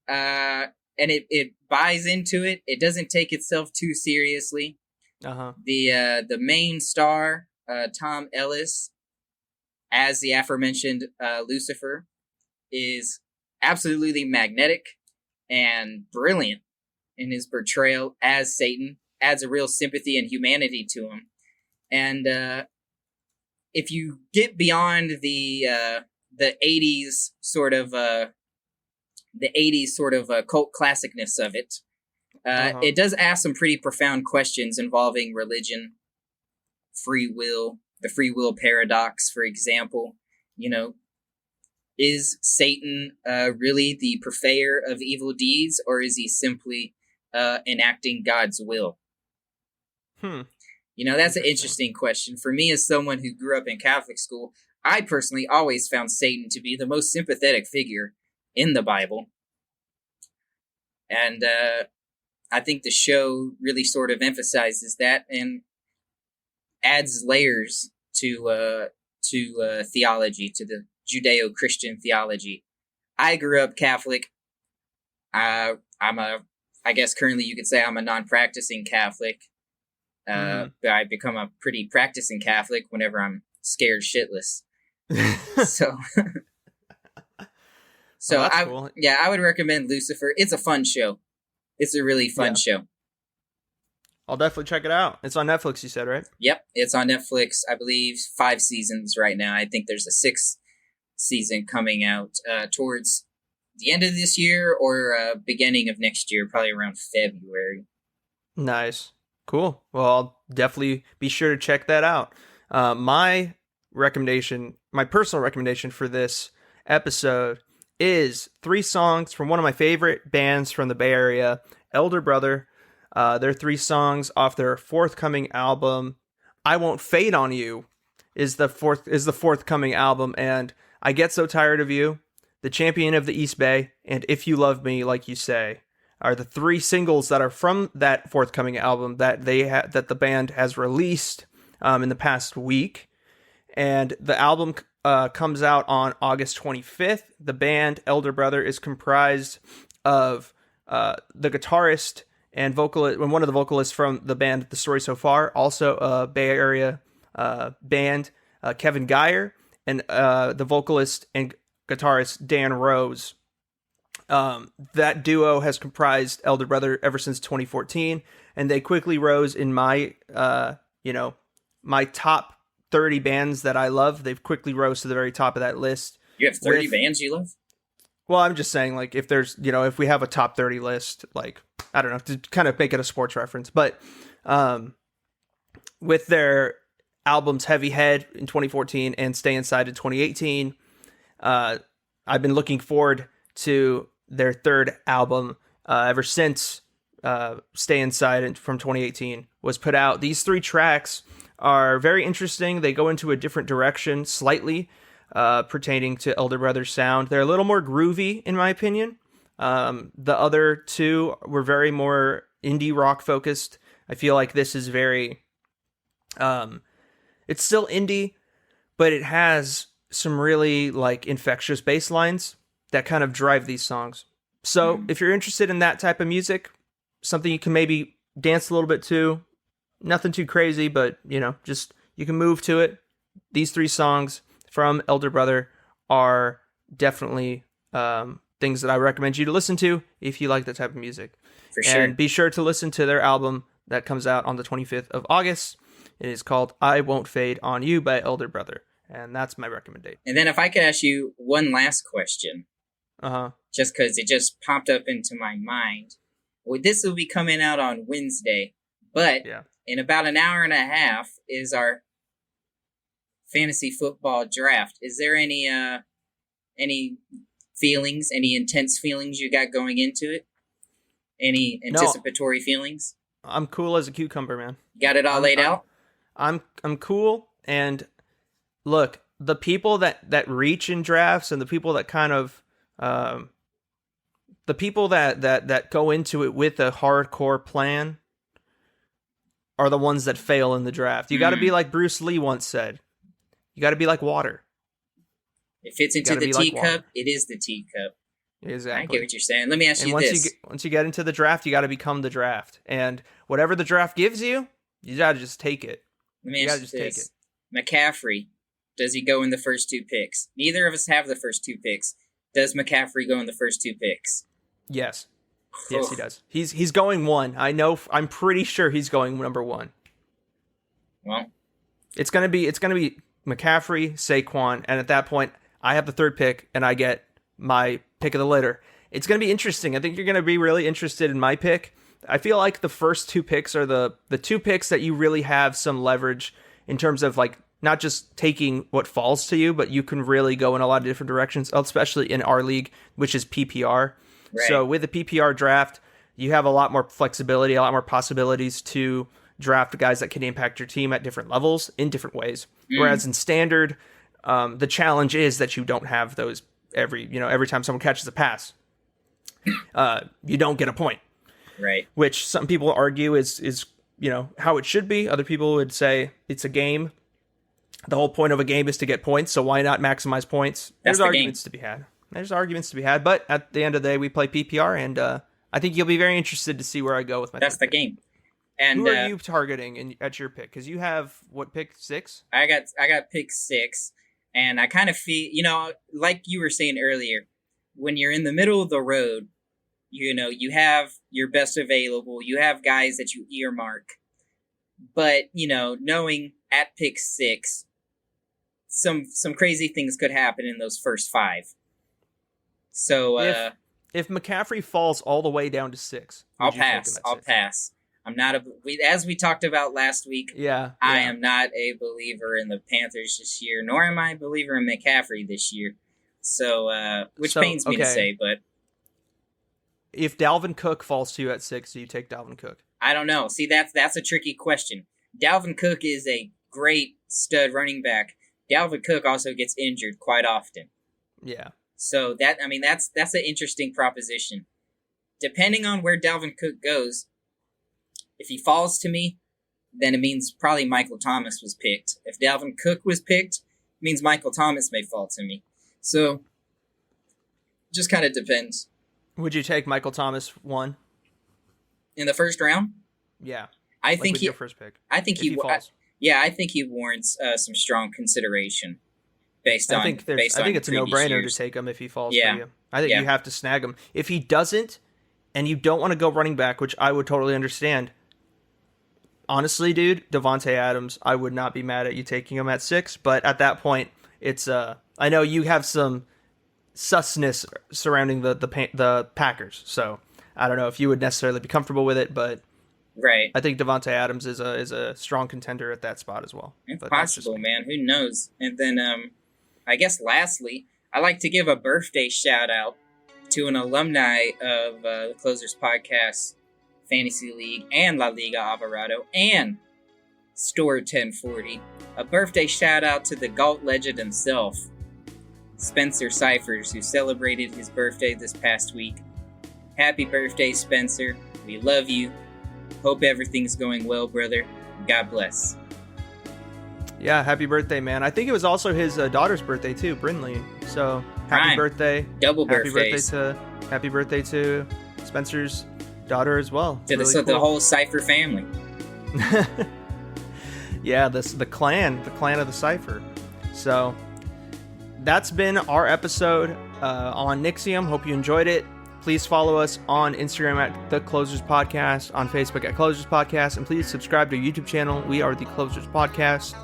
And it buys into it. It doesn't take itself too seriously. The main star, Tom Ellis, as the aforementioned Lucifer, is absolutely magnetic and brilliant in his portrayal as Satan. Adds a real sympathy and humanity to him. And if you get beyond the 80s sort of cult classicness of it, it does ask some pretty profound questions involving religion, free will, the free will paradox, for example. Is Satan really the purveyor of evil deeds, or is he simply enacting God's will? That's an interesting question. For me, as someone who grew up in Catholic school, I personally always found Satan to be the most sympathetic figure in the Bible. And I think the show really sort of emphasizes that and adds layers to theology, to the Judeo-Christian theology. I grew up Catholic. I guess currently you could say I'm a non-practicing Catholic. But I become a pretty practicing Catholic whenever I'm scared shitless. So cool. I would recommend Lucifer. It's a fun show. It's a really fun show. I'll definitely check it out. It's on Netflix, you said, right? Yep, it's on Netflix. I believe 5 seasons right now. I think there's a 6th season coming out towards the end of this year or beginning of next year, probably around February. Nice. Cool. Well, I'll definitely be sure to check that out. My personal recommendation for this episode is 3 songs from one of my favorite bands from the Bay Area, Elder Brother. They're 3 songs off their forthcoming album. I Won't Fade on You is the forthcoming album, and I Get So Tired of You, The Champion of the East Bay, and If You Love Me Like You Say are the 3 singles that are from that forthcoming album that that the band has released in the past week. And the album comes out on August 25th. The band Elder Brother is comprised of the guitarist and vocalist, one of the vocalists from the band The Story So Far, also a Bay Area band, Kevin Geyer, and the vocalist and guitarist Dan Rose. That duo has comprised Elder Brother ever since 2014, and they quickly rose in my my top 30 bands that I love. They've quickly rose to the very top of that list. You have 30 bands you love? Well, I'm just saying, like, if there's, if we have a top 30 list, like, I don't know, to kind of make it a sports reference, but with their albums Heavy Head in 2014 and Stay Inside in 2018, I've been looking forward to their 3rd album ever since Stay Inside from 2018 was put out. These 3 tracks are very interesting. They go into a different direction slightly pertaining to Elder Brother's sound. They're a little more groovy, in my opinion. The other 2 were very more indie rock focused. I feel like this is very... it's still indie, but it has some really like infectious bass lines that kind of drive these songs. So if you're interested in that type of music, something you can maybe dance a little bit to, nothing too crazy, but just you can move to it. These 3 songs from Elder Brother are definitely things that I recommend you to listen to if you like that type of music. For sure. And be sure to listen to their album that comes out on the 25th of August. It is called I Won't Fade on You by Elder Brother. And that's my recommendation. And then if I could ask you one last question. Just because it just popped up into my mind. Well, this will be coming out on Wednesday. But in about an hour and a half is our fantasy football draft. Is there any feelings, any intense feelings you got going into it? Any anticipatory feelings? I'm cool as a cucumber, man. Got it all laid out? I'm cool, and look, the people that reach in drafts and the people that kind of the people that go into it with a hardcore plan are the ones that fail in the draft. You got to be like Bruce Lee once said. You got to be like water. It fits into the teacup. It is the teacup. Exactly. I get what you're saying. Let me ask you this. Once you get into the draft, you got to become the draft. And whatever the draft gives you, you got to just take it. Let me ask you this. McCaffrey, does he go in the first 2 picks? Neither of us have the first 2 picks. Does McCaffrey go in the first 2 picks? Yes. Yes, he does. He's going 1. I know. I'm pretty sure he's going number 1. Well, it's gonna be McCaffrey, Saquon, and at that point, I have the 3rd pick, and I get my pick of the litter. It's gonna be interesting. I think you're gonna be really interested in my pick. I feel like the first 2 picks are the 2 picks that you really have some leverage in terms of like not just taking what falls to you, but you can really go in a lot of different directions, especially in our league, which is PPR. Right. So with the PPR draft, you have a lot more flexibility, a lot more possibilities to draft guys that can impact your team at different levels in different ways. Whereas in standard, the challenge is that you don't have those every time someone catches a pass, you don't get a point. Right. Which some people argue is how it should be. Other people would say it's a game. The whole point of a game is to get points, so why not maximize points? There's arguments to be had. But at the end of the day, we play PPR, and I think you'll be very interested to see where I go with my. That's the game. And who are you targeting at your pick? Because you have pick 6? I got pick 6, and I kind of feel like you were saying earlier, when you're in the middle of the road, you have your best available, you have guys that you earmark, but knowing at pick 6, some crazy things could happen in those first 5. So if McCaffrey falls all the way down to 6, I'll pass. I'm not as we talked about last week. Yeah. I am not a believer in the Panthers this year, nor am I a believer in McCaffrey this year. So, which pains me to say, but if Dalvin Cook falls to you at 6, do you take Dalvin Cook? I don't know. See, that's a tricky question. Dalvin Cook is a great stud running back. Dalvin Cook also gets injured quite often. Yeah. So that's an interesting proposition. Depending on where Dalvin Cook goes, if he falls to me, then it means probably Michael Thomas was picked. If Dalvin Cook was picked, it means Michael Thomas may fall to me. So just kind of depends. Would you take Michael Thomas 1 in the first round? Yeah, I think your first pick. I think he falls. I think he warrants some strong consideration based on. I think it's a no-brainer to take him if he falls for you. I think you have to snag him. If he doesn't, and you don't want to go running back, which I would totally understand. Honestly, dude, Devontae Adams, I would not be mad at you taking him at 6, but at that point, it's I know you have some susness surrounding the Packers, so I don't know if you would necessarily be comfortable with it, but right, I think Devontae Adams is a strong contender at that spot as well. It's possible, man. Who knows? And then I guess lastly, I like to give a birthday shout out to an alumni of the Closers Podcast Fantasy League and La Liga Alvarado and Store 1040. A birthday shout out to the GALT legend himself, Spencer Cyphers, who celebrated his birthday this past week. Happy birthday, Spencer. We love you. Hope everything's going well, brother. God bless. Yeah, happy birthday, man. I think it was also his daughter's birthday, too, Brinley. So, happy birthday. Double birthdays. Happy birthday to Spencer's daughter as well. To the whole Cypher family. Yeah, the clan of the Cypher. So, that's been our episode on NXIVM. Hope you enjoyed it. Please follow us on Instagram at The Closers Podcast, on Facebook at Closers Podcast, and please subscribe to our YouTube channel. We are The Closers Podcast.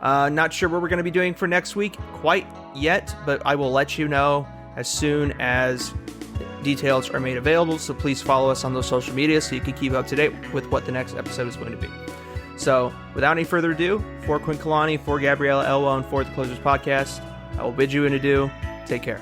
Not sure what we're going to be doing for next week quite yet, but I will let you know as soon as details are made available. So please follow us on those social media so you can keep up to date with what the next episode is going to be. So without any further ado, for Quinn Kalani, for Gabriela Elwell, and for The Closers Podcast, I will bid you an adieu. Take care.